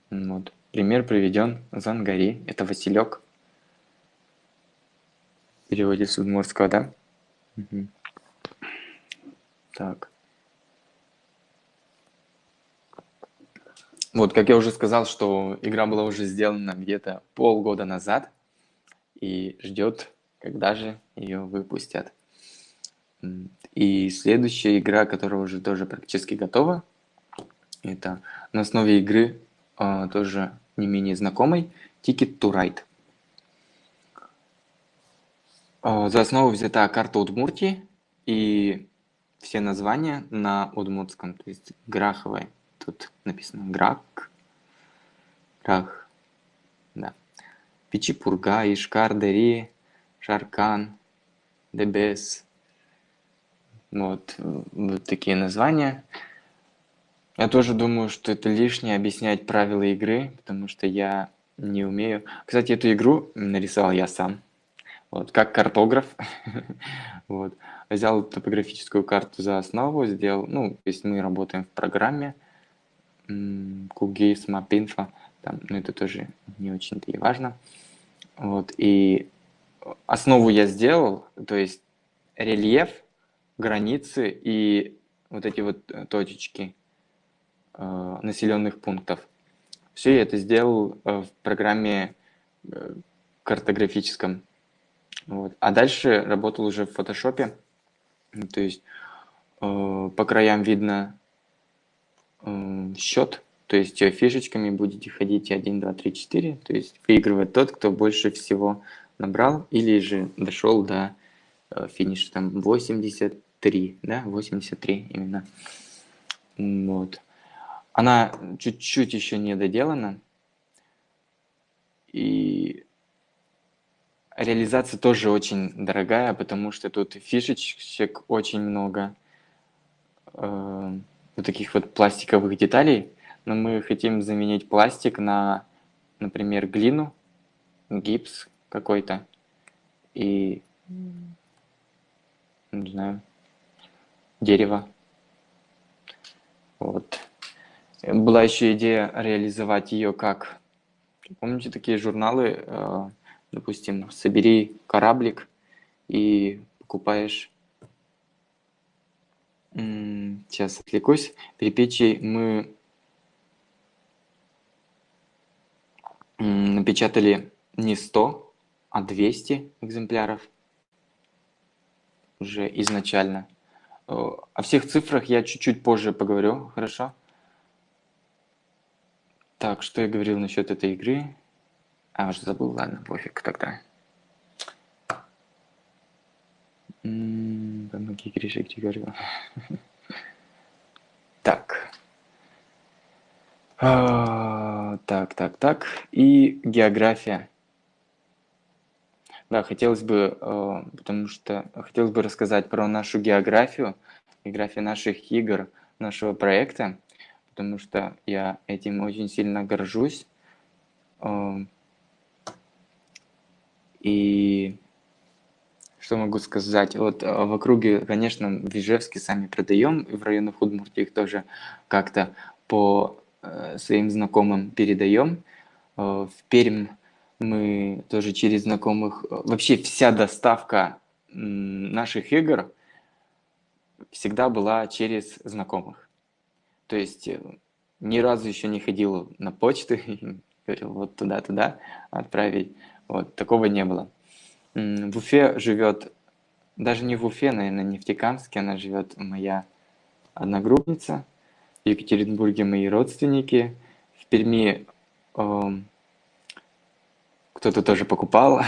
Вот. Пример приведен Зангари. Это Василек. В переводе с удмуртского, да? Угу. Так. Вот, как я уже сказал, что игра была уже сделана где-то полгода назад и ждет, когда же ее выпустят. И следующая игра, которая уже тоже практически готова, это на основе игры тоже не менее знакомой Ticket to Ride. За основу взята карта Удмуртии и все названия на удмуртском, то есть граховые. Тут написано грах, Да. Пичи-Пурга, Ишкар-Дери, Шаркан, Дебес. Вот такие названия. Я тоже думаю, что это лишнее объяснять правила игры, потому что я не умею. Кстати, эту игру нарисовал я сам. Вот, как картограф. Вот. Взял топографическую карту за основу, сделал, ну, то есть мы работаем в программе QGIS, MapInfo, там, но это тоже не очень-то и важно. Вот, и основу я сделал, то есть рельеф, границы и вот эти вот точечки населенных пунктов. Все я это сделал в программе картографическом. Вот. А дальше работал уже в фотошопе. То есть по краям видно счет, то есть фишечками будете ходить 1, 2, 3, 4, то есть выигрывает тот, кто больше всего набрал или же дошел до финиша, там 83, да, 83 именно. Вот. Она чуть-чуть еще не доделана, и реализация тоже очень дорогая, потому что тут фишечек очень много, вот таких вот пластиковых деталей, но мы хотим заменить пластик на, например, глину, гипс какой-то и, не знаю, дерево. Вот. Была еще идея реализовать ее как, помните, такие журналы, допустим, собери кораблик и покупаешь, сейчас отвлекусь, перепечи мы напечатали не 100, а 200 экземпляров уже изначально. О всех цифрах я чуть-чуть позже поговорю, хорошо? Так, что я говорил насчет этой игры? Уже забыл, ладно, пофиг тогда. Помоги, Гриша, где говорил. Так. Так. И география. Да, хотелось бы, потому что хотелось бы рассказать про нашу географию, географию наших игр, нашего проекта, потому что я этим очень сильно горжусь. И что могу сказать? Вот в округе, конечно, в Ижевске сами продаем, и в районах Удмуртии их тоже как-то по своим знакомым передаем. В Пермь мы тоже через знакомых. Вообще вся доставка наших игр всегда была через знакомых. То есть ни разу еще не ходил на почту и говорил вот туда-туда отправить. Вот, такого не было. В Уфе живет, даже не в Уфе, наверное, не в Нефтекамске, она живет моя одногруппница. В Екатеринбурге мои родственники. В Перми кто-то тоже покупал.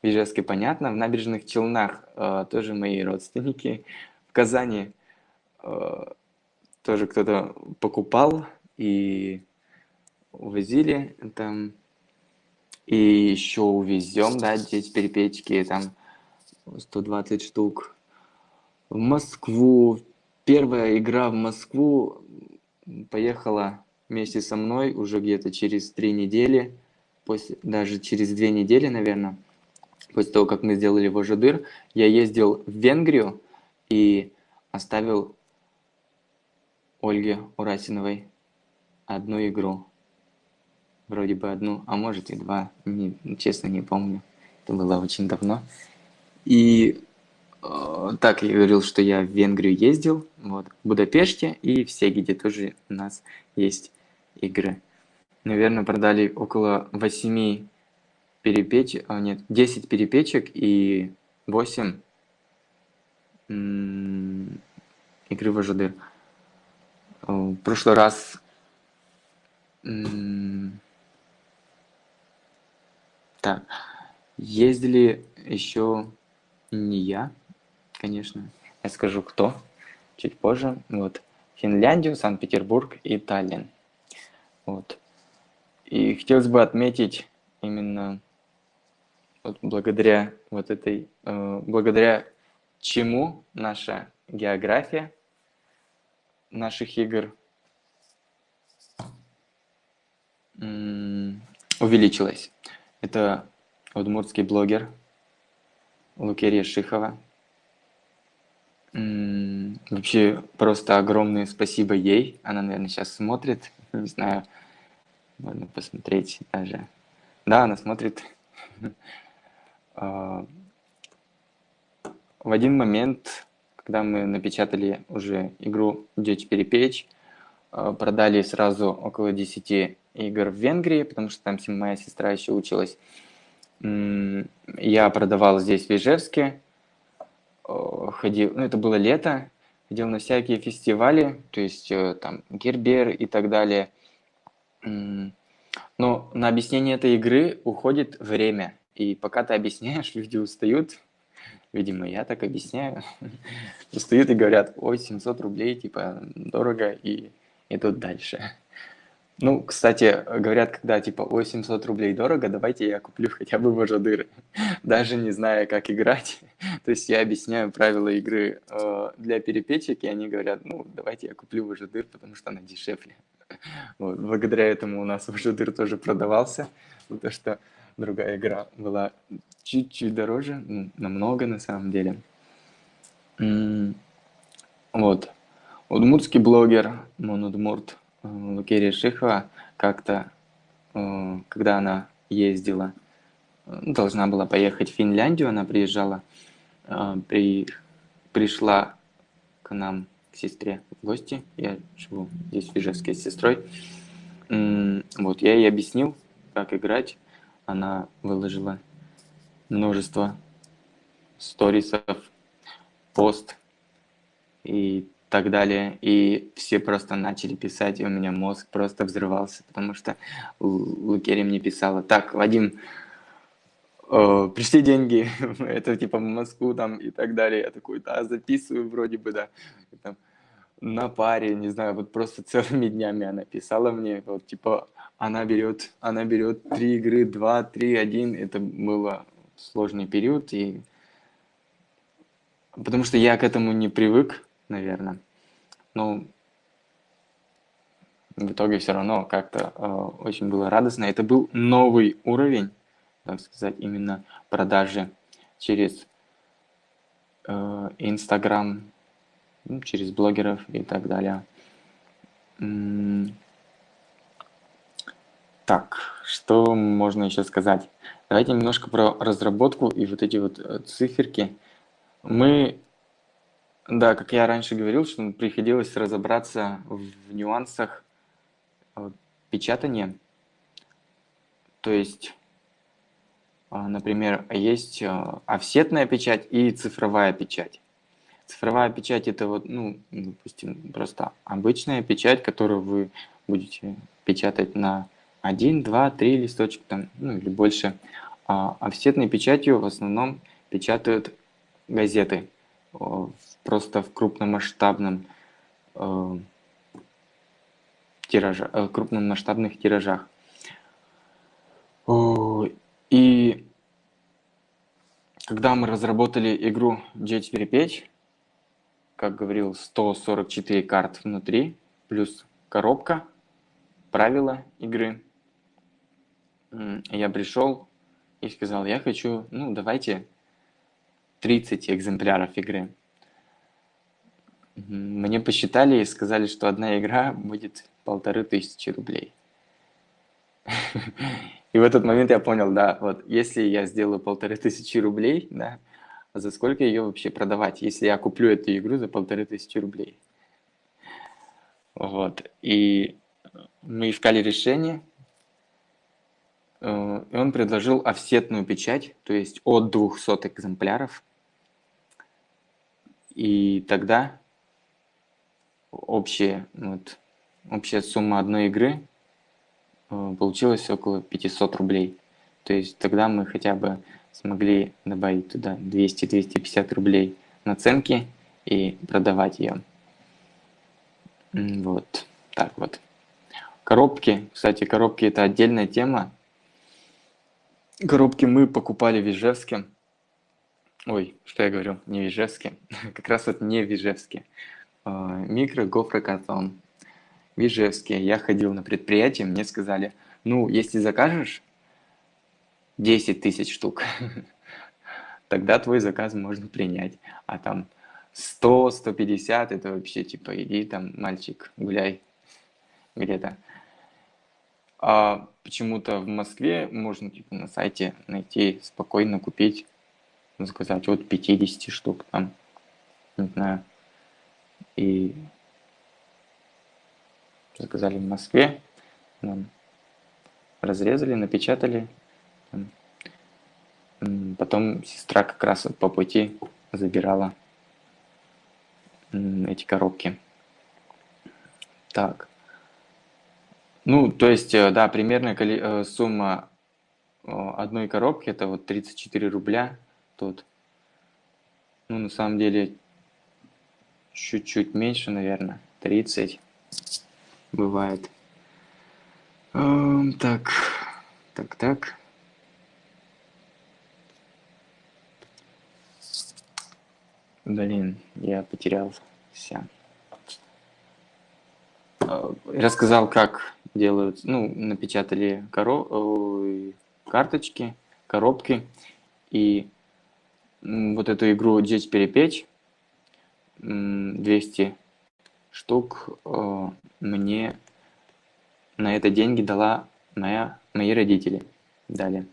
В Ижевске понятно. В Набережных Челнах тоже мои родственники. В Казани тоже кто-то покупал и увозили там. И еще увезем, да, здесь перепечки, там 120 штук. В Москву. Первая игра в Москву поехала вместе со мной уже где-то через 3 недели, даже через 2 недели, наверное, после того, как мы сделали Вожедыр, я ездил в Венгрию и оставил Ольге Урасиновой одну игру. Вроде бы одну, а может и два, честно не помню. Это было очень давно. И так, я говорил, что я в Венгрию ездил, вот, в Будапеште и в Сегеде тоже у нас есть игры. Наверное, продали около 8 перепечек, нет, 10 перепечек и 8 игры Вожедыр. В прошлый раз так, ездили еще не я, конечно. Я скажу, кто, чуть позже. Вот. Финляндию, Санкт-Петербург и Таллин. Вот. И хотелось бы отметить именно вот благодаря благодаря чему наша география наших игр увеличилась. Это удмуртский блогер Лукерия Шихова. Вообще просто огромное спасибо ей. Она, наверное, сейчас смотрит. Не знаю, можно посмотреть даже. Да, она смотрит. В один момент, когда мы напечатали уже игру «Дечь перепечь», продали сразу около 10 игр в Венгрии, потому что там моя сестра еще училась. Я продавал здесь, в Ижевске, ходил, ну это было лето, ходил на всякие фестивали, то есть там Гербер и так далее. Но на объяснение этой игры уходит время, и пока ты объясняешь, люди устают. Видимо, я так объясняю. Устают и говорят: ой, 700 рублей, типа, дорого, и идут дальше. Ну, кстати, говорят, когда типа, ой, 700 рублей дорого, давайте я куплю хотя бы Вожадыр, даже не зная, как играть. То есть я объясняю правила игры для перепечек, и они говорят: ну, давайте я куплю Вожадыр, потому что она дешевле. Вот. Благодаря этому у нас Вожадыр тоже продавался, потому что другая игра была чуть-чуть дороже, намного на самом деле. Вот. Удмуртский блогер Монудмурт Лукерия Шихова как-то, когда она ездила, должна была поехать в Финляндию, она приезжала, пришла к нам, к сестре в гости. Я живу здесь в Ижевске с сестрой. Вот, я ей объяснил, как играть. Она выложила множество сторисов, пост и так далее. И все просто начали писать, и у меня мозг просто взрывался, потому что Лукерия мне писала: так, Вадим, пришли деньги, это типа в Москву там и так далее. Я такой: да, записываю вроде бы, да. И там, на паре, не знаю, вот просто целыми днями она писала мне, вот типа она берет 3 игры, 2, 3, 1. Это было сложный период, и потому что я к этому не привык, наверное. Но в итоге все равно как-то очень было радостно. Это был новый уровень, так сказать, именно продажи через Инстаграм, через блогеров и так далее. Так, что можно еще сказать? Давайте немножко про разработку и вот эти вот циферки. Да, как я раньше говорил, что приходилось разобраться в нюансах печатания. То есть, например, есть офсетная печать и цифровая печать. Цифровая печать — это вот, ну, допустим, просто обычная печать, которую вы будете печатать на 1, 2, 3 листочка, там, ну или больше. А офсетной печатью в основном печатают газеты просто в крупномасштабном крупномасштабных тиражах. И когда мы разработали игру «Дечь перепечь», как говорил, 144 карт внутри, плюс коробка, правила игры. Я пришел и сказал: я хочу, ну, давайте 30 экземпляров игры. Мне посчитали и сказали, что одна игра будет 1500 рублей. И в этот момент я понял, да, вот если я сделаю 1500 рублей, да, за сколько ее вообще продавать, если я куплю эту игру за 1500 рублей? Вот. И мы искали решение, и он предложил офсетную печать, то есть от 200 экземпляров. И тогда общая сумма одной игры получилась около 500 рублей. То есть тогда мы хотя бы смогли добавить туда 200-250 рублей наценки и продавать ее. Вот так вот. Коробки. Кстати, коробки — это отдельная тема. Коробки мы покупали в Ижевске. Ой, что я говорю, не в Ижевске. Как раз вот не в Ижевске. Микро гофрокартон. В Ижевске я ходил на предприятие, мне сказали, ну, если закажешь 10 тысяч штук, тогда твой заказ можно принять. А там 100, 150, это вообще типа иди там, мальчик, гуляй где-то. А почему-то в Москве можно типа на сайте найти, спокойно купить, заказать от 50 штук там, не знаю. И заказали в Москве, нам разрезали, напечатали. Потом сестра как раз вот по пути забирала эти коробки. Так. Ну, то есть, да, примерная сумма одной коробки это вот 34 рубля тут. Ну, на самом деле, чуть-чуть меньше, наверное, 30 бывает. Так, так. Блин, я потерялся. Рассказал, как делают, ну, напечатали карточки, коробки, и вот эту игру «Деть перепечь», 200 штук мне на это деньги дала мои родители. Дали.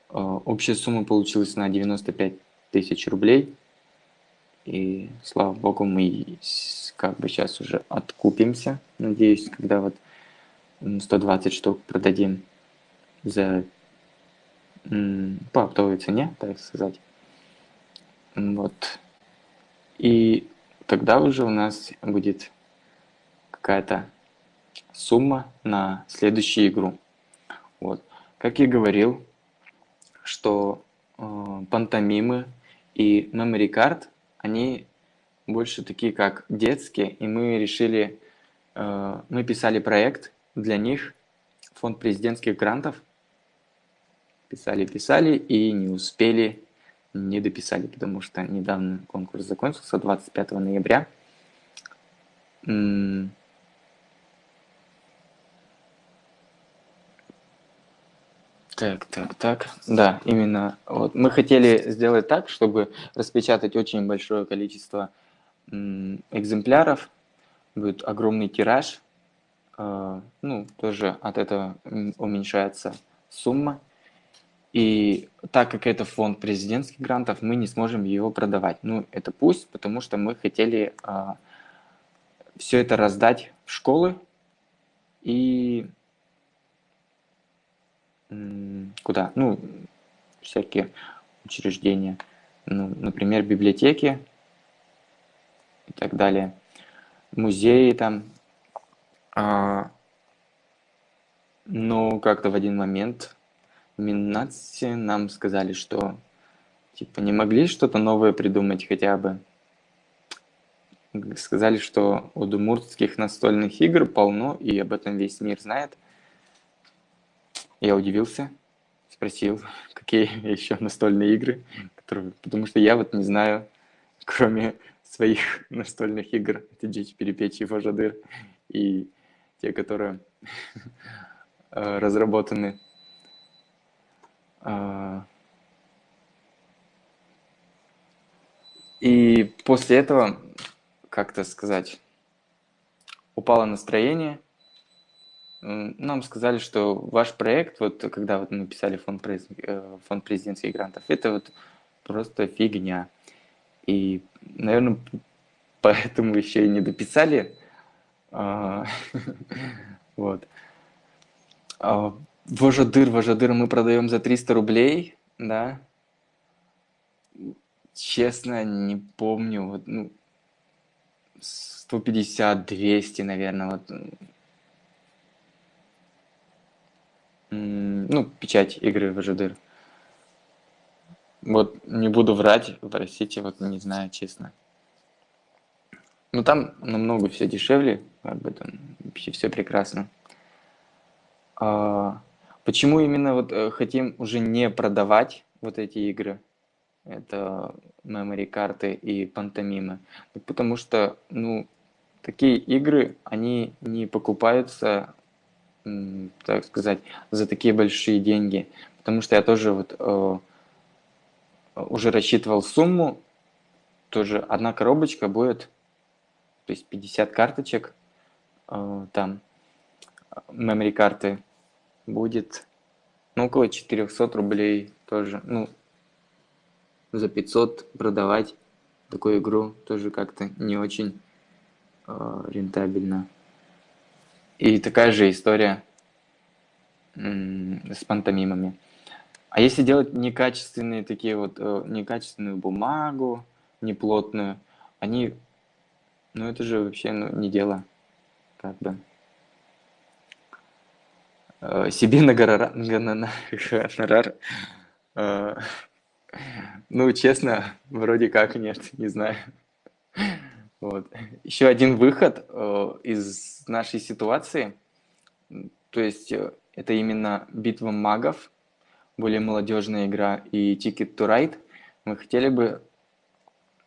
Общая сумма получилась на 95 тысяч рублей. И слава богу, мы как бы сейчас уже откупимся. Надеюсь, когда вот 120 штук продадим за по оптовой цене, так сказать. Вот. И тогда уже у нас будет какая-то сумма на следующую игру. Вот. Как я говорил, что пантомимы и memory card, они больше такие как детские, и мы решили, мы писали проект для них, фонд президентских грантов, писали и не дописали, потому что недавно конкурс закончился, 25 ноября. Так. Да, именно. Вот. Мы хотели сделать так, чтобы распечатать очень большое количество экземпляров, будет огромный тираж, ну, тоже от этого уменьшается сумма. И так как это фонд президентских грантов, мы не сможем его продавать. Ну, это пусть, потому что мы хотели все это раздать в школы и куда? Ну, всякие учреждения, ну, например, библиотеки и так далее, музеи там. Но как-то в один момент в Миннатсе нам сказали, что типа не могли что-то новое придумать хотя бы. Сказали, что удмуртских настольных игр полно, и об этом весь мир знает. Я удивился, спросил, какие еще настольные игры, потому что я вот не знаю, кроме своих настольных игр, это «Деть перепечь» и «Вожадыр», и те, которые разработаны и после этого, как-то сказать, упало настроение. Нам сказали, что ваш проект, вот когда вот мы писали фонд президентских грантов, это вот просто фигня. И, наверное, поэтому еще и не дописали. Вот. Вожадыр мы продаем за 300 рублей, да. Честно, не помню, вот, ну, 150-200, наверное, вот. Ну, печать игры Вожадыр. Вот не буду врать, простите, вот не знаю, честно. Ну, там намного все дешевле, как бы там вообще все прекрасно. Почему именно вот хотим уже не продавать вот эти игры? Это memory карты и пантомимы. Ну, потому что, ну, такие игры, они не покупаются, так сказать, за такие большие деньги. Потому что я тоже вот уже рассчитывал сумму, тоже одна коробочка будет, то есть 50 карточек, там memory карты будет, ну, около 400 рублей тоже. Ну, за 500 продавать такую игру тоже как-то не очень рентабельно. И такая же история с пантомимами. А если делать некачественные такие вот, некачественную бумагу, неплотную, они, ну это же вообще ну, не дело, как бы. Себе на гонорар, э, ну честно, вроде как нет, не знаю. Вот. Еще один выход из нашей ситуации, то есть это именно битва магов, более молодежная игра и Ticket to Ride. Мы хотели бы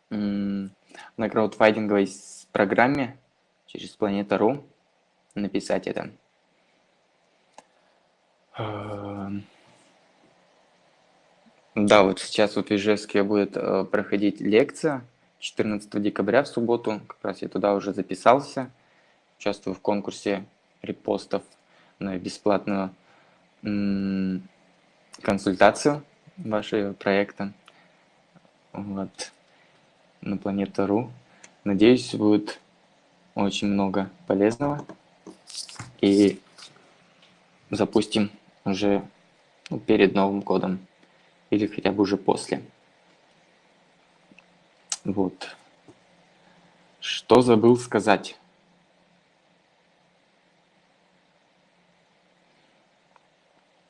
на краудфандинговой программе через Планета.ру написать это. Да, вот сейчас вот в Ижевске будет проходить лекция 14 декабря в субботу. Как раз я туда уже записался. Участвую в конкурсе репостов на бесплатную консультацию вашего проекта. Вот. На Планета.ру. Надеюсь, будет очень много полезного. И запустим уже перед Новым годом. Или хотя бы уже после. Вот. Что забыл сказать?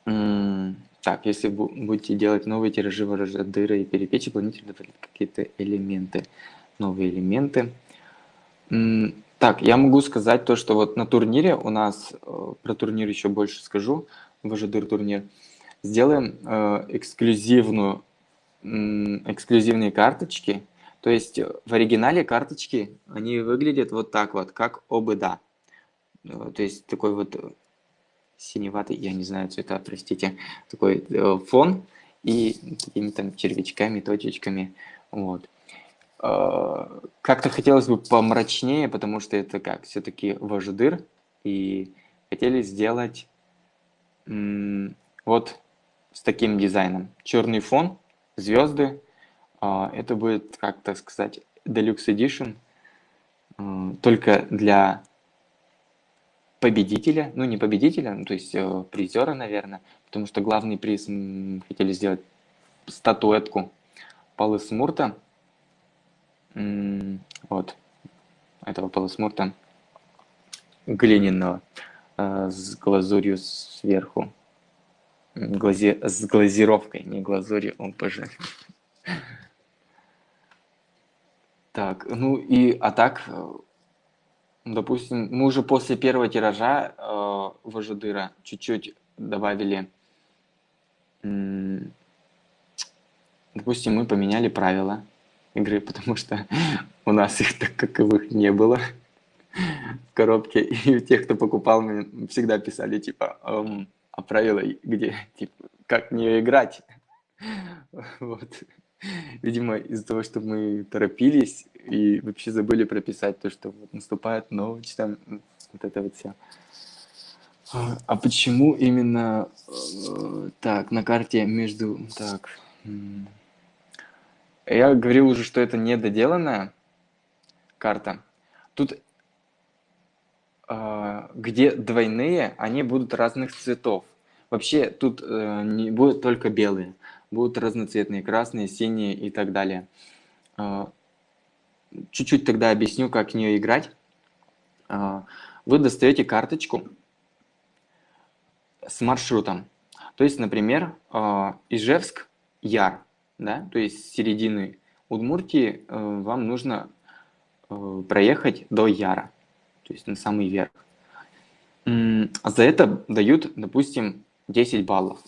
Так, если будете делать новые тиражи дыры и перепечи, планируете добавить какие-то элементы, новые элементы. Так, я могу сказать то, что вот на турнире у нас, про турнир еще больше скажу, Важадыр турнир, сделаем эксклюзивные карточки. То есть в оригинале карточки, они выглядят вот так вот, как ОБДА. То есть такой вот синеватый, я не знаю цвета, простите, такой фон и какими-то там червячками, точечками. Вот. Как-то хотелось бы помрачнее, потому что это как, все-таки Важдыр, и хотели сделать вот с таким дизайном. Черный фон, звезды, это будет, как так сказать, Deluxe Edition, только для победителя, ну не победителя, ну, то есть призера, наверное, потому что главный приз хотели сделать статуэтку Палы Смурта, вот, этого Палы Смурта, глиняного, с глазурью сверху, с глазировкой, не глазурью, о боже. Так, ну и, а так, допустим, мы уже после первого тиража Важадыра чуть-чуть добавили, допустим, мы поменяли правила игры, потому что у нас их так таковых не было в коробке. И у тех, кто покупал, мы всегда писали, типа, а правила где, типа, как в нее играть? Вот. Видимо, из-за того, что мы торопились и вообще забыли прописать то, что вот наступает ночь, там, вот это вот все. А почему именно так, на карте между... Так, я говорил уже, что это недоделанная карта. Тут, где двойные, они будут разных цветов. Вообще тут не будут только белые. Будут разноцветные, красные, синие и так далее. Чуть-чуть тогда объясню, как в нее играть. Вы достаете карточку с маршрутом. То есть, например, Ижевск, Яр, да, то есть с середины Удмуртии вам нужно проехать до Яра, то есть на самый верх. За это дают, допустим, 10 баллов.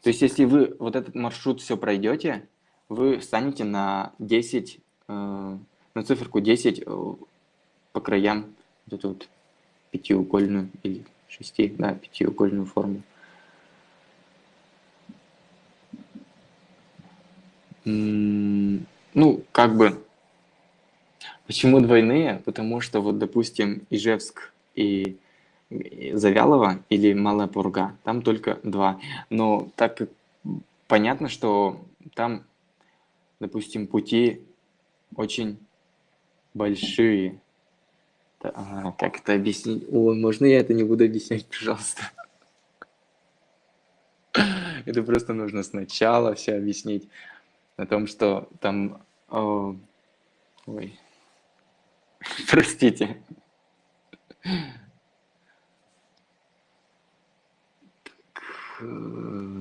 То есть, если вы вот этот маршрут все пройдете, вы станете на 10, на циферку 10 по краям, вот эту вот пятиугольную или шести, да, пятиугольную форму. Ну, как бы, почему двойные? Потому что вот, допустим, Ижевск и Завьялово или Малая Пурга, там только два. Но так как понятно, что там, допустим, пути очень большие. Как это объяснить? Ой, можно я это не буду объяснять, пожалуйста? Это просто нужно сначала все объяснить. О том, что там... Ой, простите.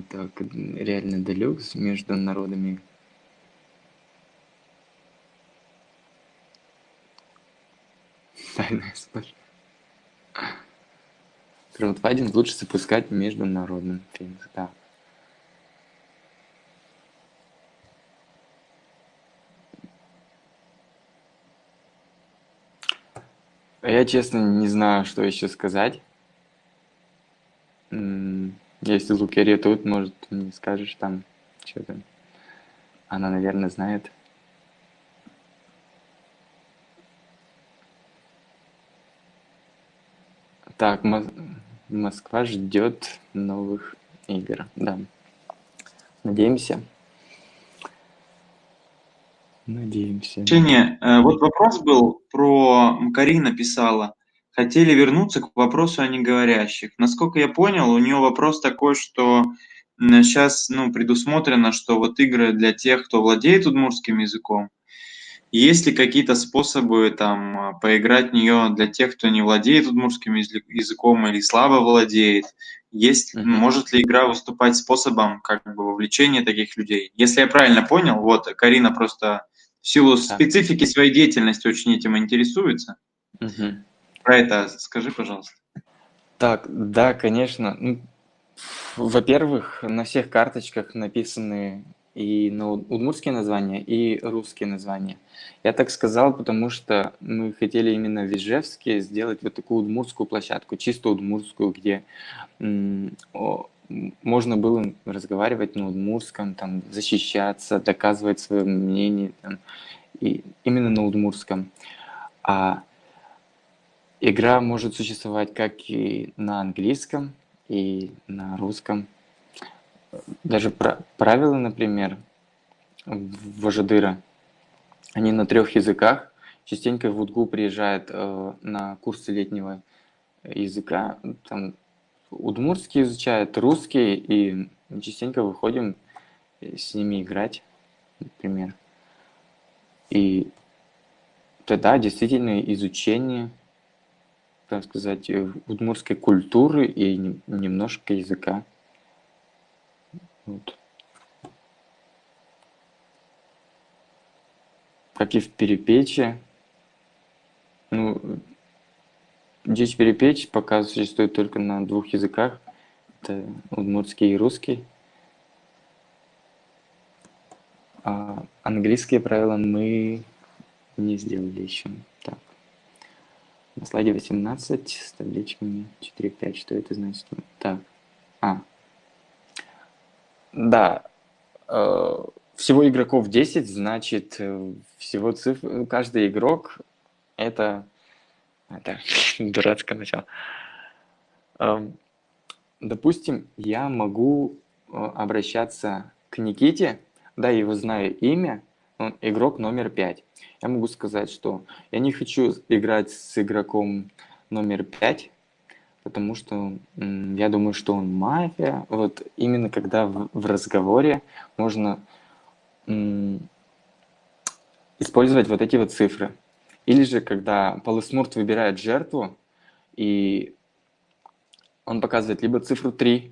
Так, реально далек между народами. Тайная смысл. Кровотвадин лучше запускать международным фильмом. Да. Я, честно, не знаю, что еще сказать. Если Лукерья тут, может, ты мне скажешь там что-то. Она, наверное, знает. Так, Москва ждет новых игр. Да. Надеемся. Надеемся. Вот вопрос был Карина писала. Хотели вернуться к вопросу о неговорящих. Насколько я понял, у нее вопрос такой, что сейчас предусмотрено, что вот игры для тех, кто владеет удмуртским языком. Есть ли какие-то способы поиграть в нее для тех, кто не владеет удмуртским языком или слабо владеет? Мгм. Может ли игра выступать способом как бы вовлечения таких людей? Если я правильно понял, вот Карина просто в силу Так. специфики своей деятельности очень этим интересуется. Мгм. Про это скажи, пожалуйста. Так, да, конечно. Ну, во-первых, на всех карточках написаны и удмуртские названия, и русские названия. Я так сказал, потому что мы хотели именно в Ижевске сделать вот такую удмуртскую площадку, чисто удмуртскую, где можно было разговаривать на удмуртском, там, защищаться, доказывать свое мнение, там, и именно на удмуртском. А игра может существовать как и на английском, и на русском. Даже правила, например, вожадыра, они на 3 языках. Частенько в Удгу приезжает на курсы летнего языка, там удмуртский изучает, русский, и частенько выходим с ними играть, например. И тогда действительно изучение, так сказать, удмуртской культуры и немножко языка. Вот. Как и в Перепече. Ну, Дичь Перепечь пока существует только на 2 языках. Это удмуртский и русский. А английские правила мы не сделали еще. Так. На слайде 18 с табличками 4-5. Что это значит? Так. А. Да. Всего игроков 10, значит, всего цифр... Каждый игрок это дурацкое начало. Допустим, я могу обращаться к Никите, да, его знаю имя, он игрок номер 5. Я могу сказать, что я не хочу играть с игроком номер 5, потому что я думаю, что он мафия. Вот именно когда в разговоре можно использовать вот эти вот цифры. Или же, когда полусмурт выбирает жертву, и он показывает либо цифру 3,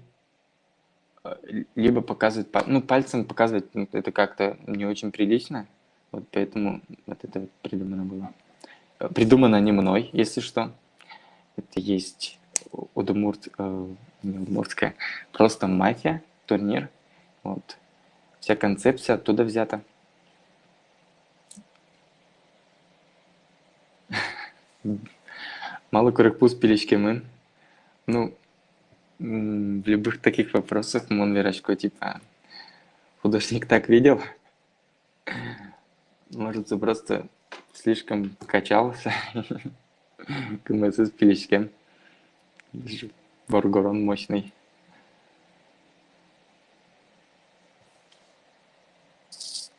либо показывать, ну, пальцем показывать, ну, это как-то не очень прилично, вот поэтому вот это вот придумано было. Придумано не мной, если что. Это есть удмурт не удмуртская, просто мафия, турнир. Вот. Вся концепция оттуда взята. Мало корпус пиличкемын. Ну, в любых таких вопросах мон верачко, типа, художник так видел, может, ты просто слишком качался, КМС с пиличкем. Варгорон мощный.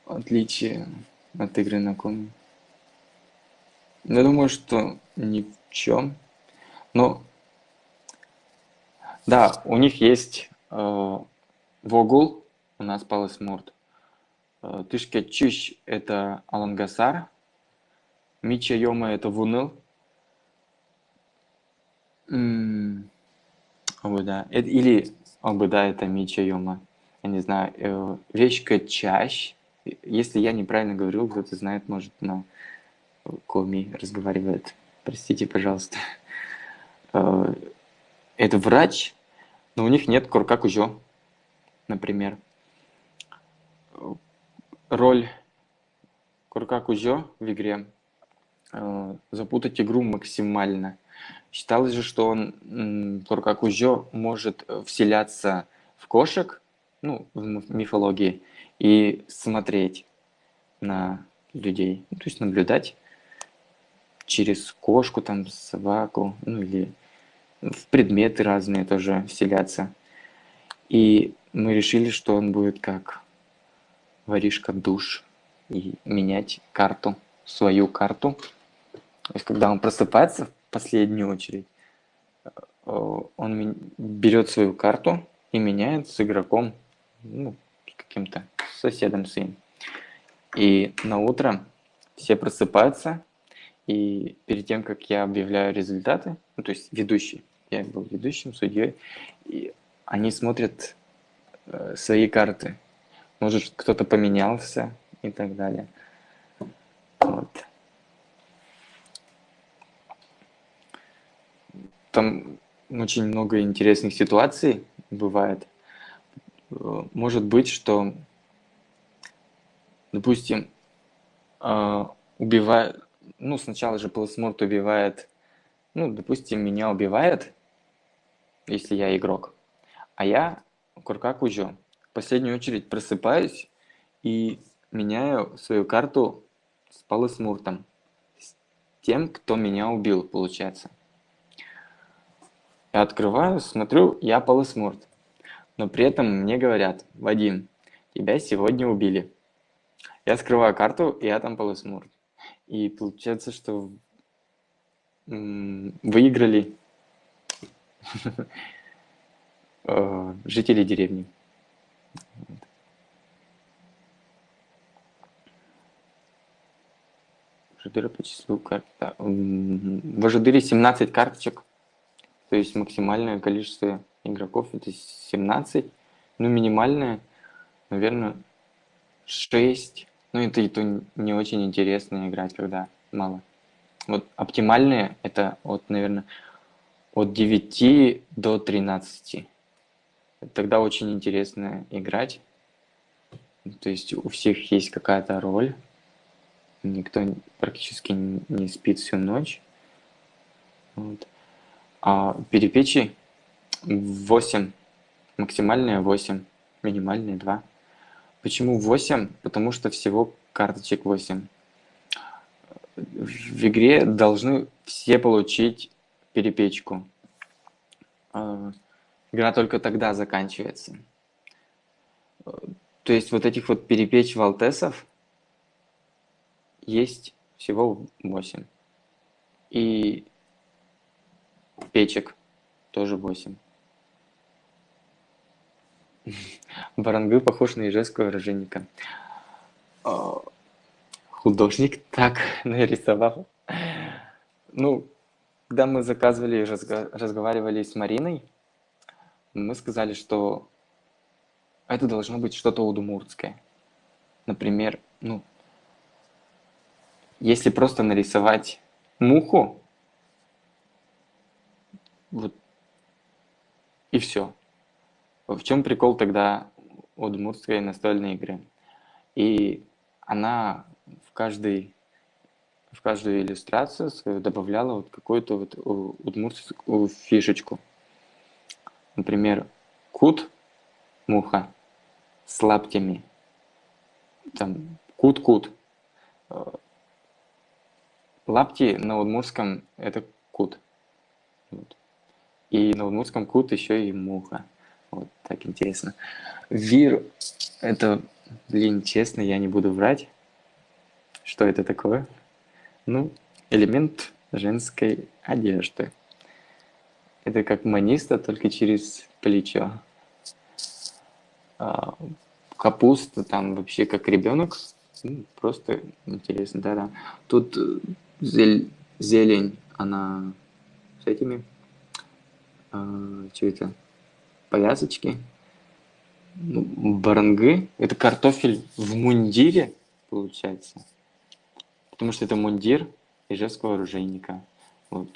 Отличие от игры на коме. Я думаю, что ни в чем. Но да, у них есть Вогул, у нас Паласмурт. Тышка Чущ – это Алангасар. Мича Йома – это Вуныл. Обыда. Или Обыда – это Мича Йома. Я не знаю. Речка Чащ. Если я неправильно говорил, кто-то знает, может, на коми разговаривает. Простите, пожалуйста. Это врач, но у них нет Курка-Кужо, например. Роль Курка-Кужо в игре запутать игру максимально. Считалось же, что он, Курка-Кужо, может вселяться в кошек, ну, в мифологии, и смотреть на людей. Ну, то есть наблюдать через кошку, там, собаку, ну, или в предметы разные тоже вселяться. И мы решили, что он будет как воришка душ и менять карту, свою карту. То есть, когда он просыпается в последнюю очередь, он берет свою карту и меняет с игроком, ну, с каким-то соседом своим. И на утро все просыпаются, и перед тем, как я объявляю результаты, ну, то есть ведущий, я был ведущим, судьей, и они смотрят свои карты. Может, кто-то поменялся и так далее. Вот. Там очень много интересных ситуаций бывает. Может быть, что, допустим, убивает, ну, сначала же Полусмурт убивает, ну, допустим, меня убивает, если я игрок, а я Курка-Кужо. В последнюю очередь просыпаюсь и меняю свою карту с Полусмуртом, с тем, кто меня убил, получается. Я открываю, смотрю, я Полусмурт. Но при этом мне говорят: Вадим, тебя сегодня убили. Я скрываю карту, и я там Полусмурт. И получается, что выиграли жители деревни. Жадыра по числу карт. В Ажадыре 17 карточек, то есть максимальное количество игроков это 17. Ну, минимальное, наверное, 6. Ну, это и то не очень интересно играть, когда мало. Вот оптимальные это от, наверное, от 9 до 13. Тогда очень интересно играть. То есть у всех есть какая-то роль. Никто практически не спит всю ночь. Вот. А перепечи 8. Максимальная 8. Минимальная 2. Почему 8? Потому что всего карточек 8. В игре должны все получить перепечку. Игра только тогда заканчивается. То есть вот этих вот перепеч валтесов есть всего 8. И печек тоже 8. Барангы похож на ижевского роженника. Художник так нарисовал. Ну, когда мы заказывали и разговаривали с Мариной, мы сказали, что это должно быть что-то удмуртское. Например, ну, если просто нарисовать муху, вот, и все. В чем прикол тогда удмуртской настольной игры? И она в каждую иллюстрацию свою добавляла вот какую-то вот удмуртскую фишечку. Например, кут, муха, с лаптями. Там кут-кут. Лапти на удмуртском это кут. Вот. И на удмуртском кут еще и муха. Вот так интересно. Вир, это, блин, честно, я не буду врать. Что это такое? Ну, элемент женской одежды. Это как маниста, только через плечо. Капуста там вообще как ребенок. Просто интересно, да-да. Тут зелень, она с этими, что это, повязочки. Барангы. Это картофель в мундире, получается. Потому что это мундир ижевского оружейника. Вот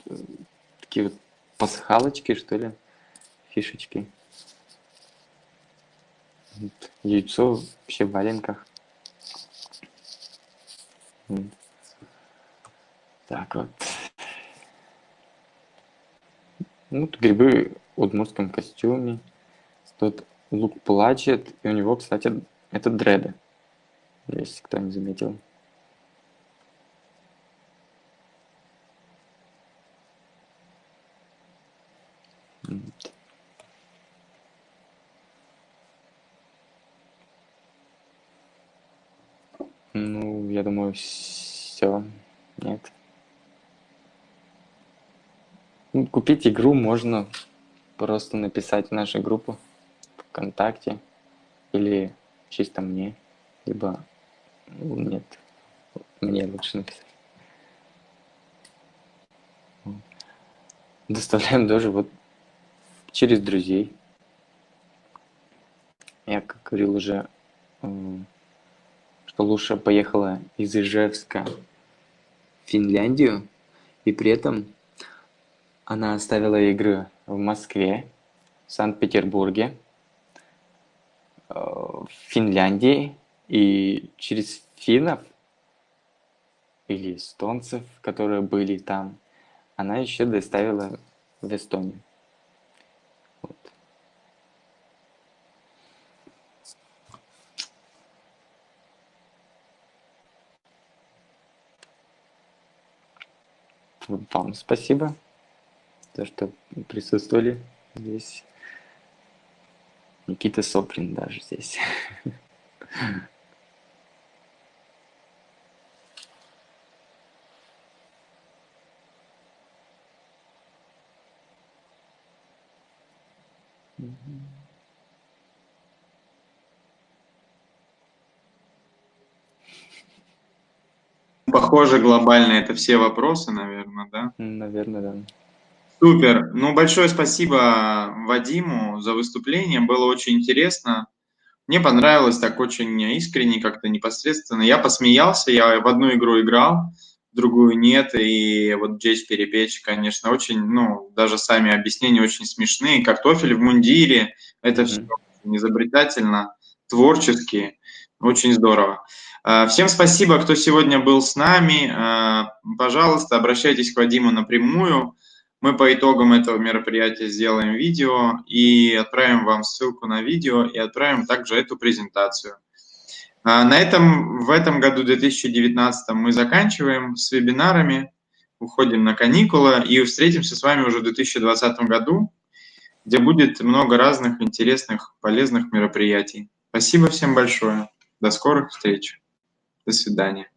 такие вот пасхалочки, что ли, фишечки. Вот. Яйцо вообще в валенках. Вот. Так вот. Ну, тут грибы в удмуртском костюме. Тут лук плачет. И у него, кстати, это дреды. Если кто не заметил. Вот. Ну, я думаю, все. Нет. Ну, купить игру можно просто написать в нашу группу ВКонтакте или чисто мне, либо нет, мне лучше написать. Доставляем даже вот через друзей. Я как говорил уже, что Луша поехала из Ижевска в Финляндию, и при этом она оставила игры в Москве, в Санкт-Петербурге, в Финляндии, и через финнов или эстонцев, которые были там, она еще доставила в Эстонию. Вот. Вам спасибо за то, что присутствовали здесь. Никита Соприн даже здесь. Похоже, глобально это все вопросы, наверное, да? Наверное, да. Супер. Ну, большое спасибо Вадиму за выступление. Было очень интересно. Мне понравилось так очень искренне, как-то непосредственно. Я посмеялся, я в одну игру играл, в другую нет. И вот здесь перепечь, конечно, очень, ну, даже сами объяснения очень смешные. Картофель в мундире, это все очень изобретательно, творчески, очень здорово. Всем спасибо, кто сегодня был с нами. Пожалуйста, обращайтесь к Вадиму напрямую. Мы по итогам этого мероприятия сделаем видео и отправим вам ссылку на видео и отправим также эту презентацию. В этом году, 2019, мы заканчиваем с вебинарами, уходим на каникулы и встретимся с вами уже в 2020 году, где будет много разных интересных, полезных мероприятий. Спасибо всем большое. До скорых встреч. До свидания.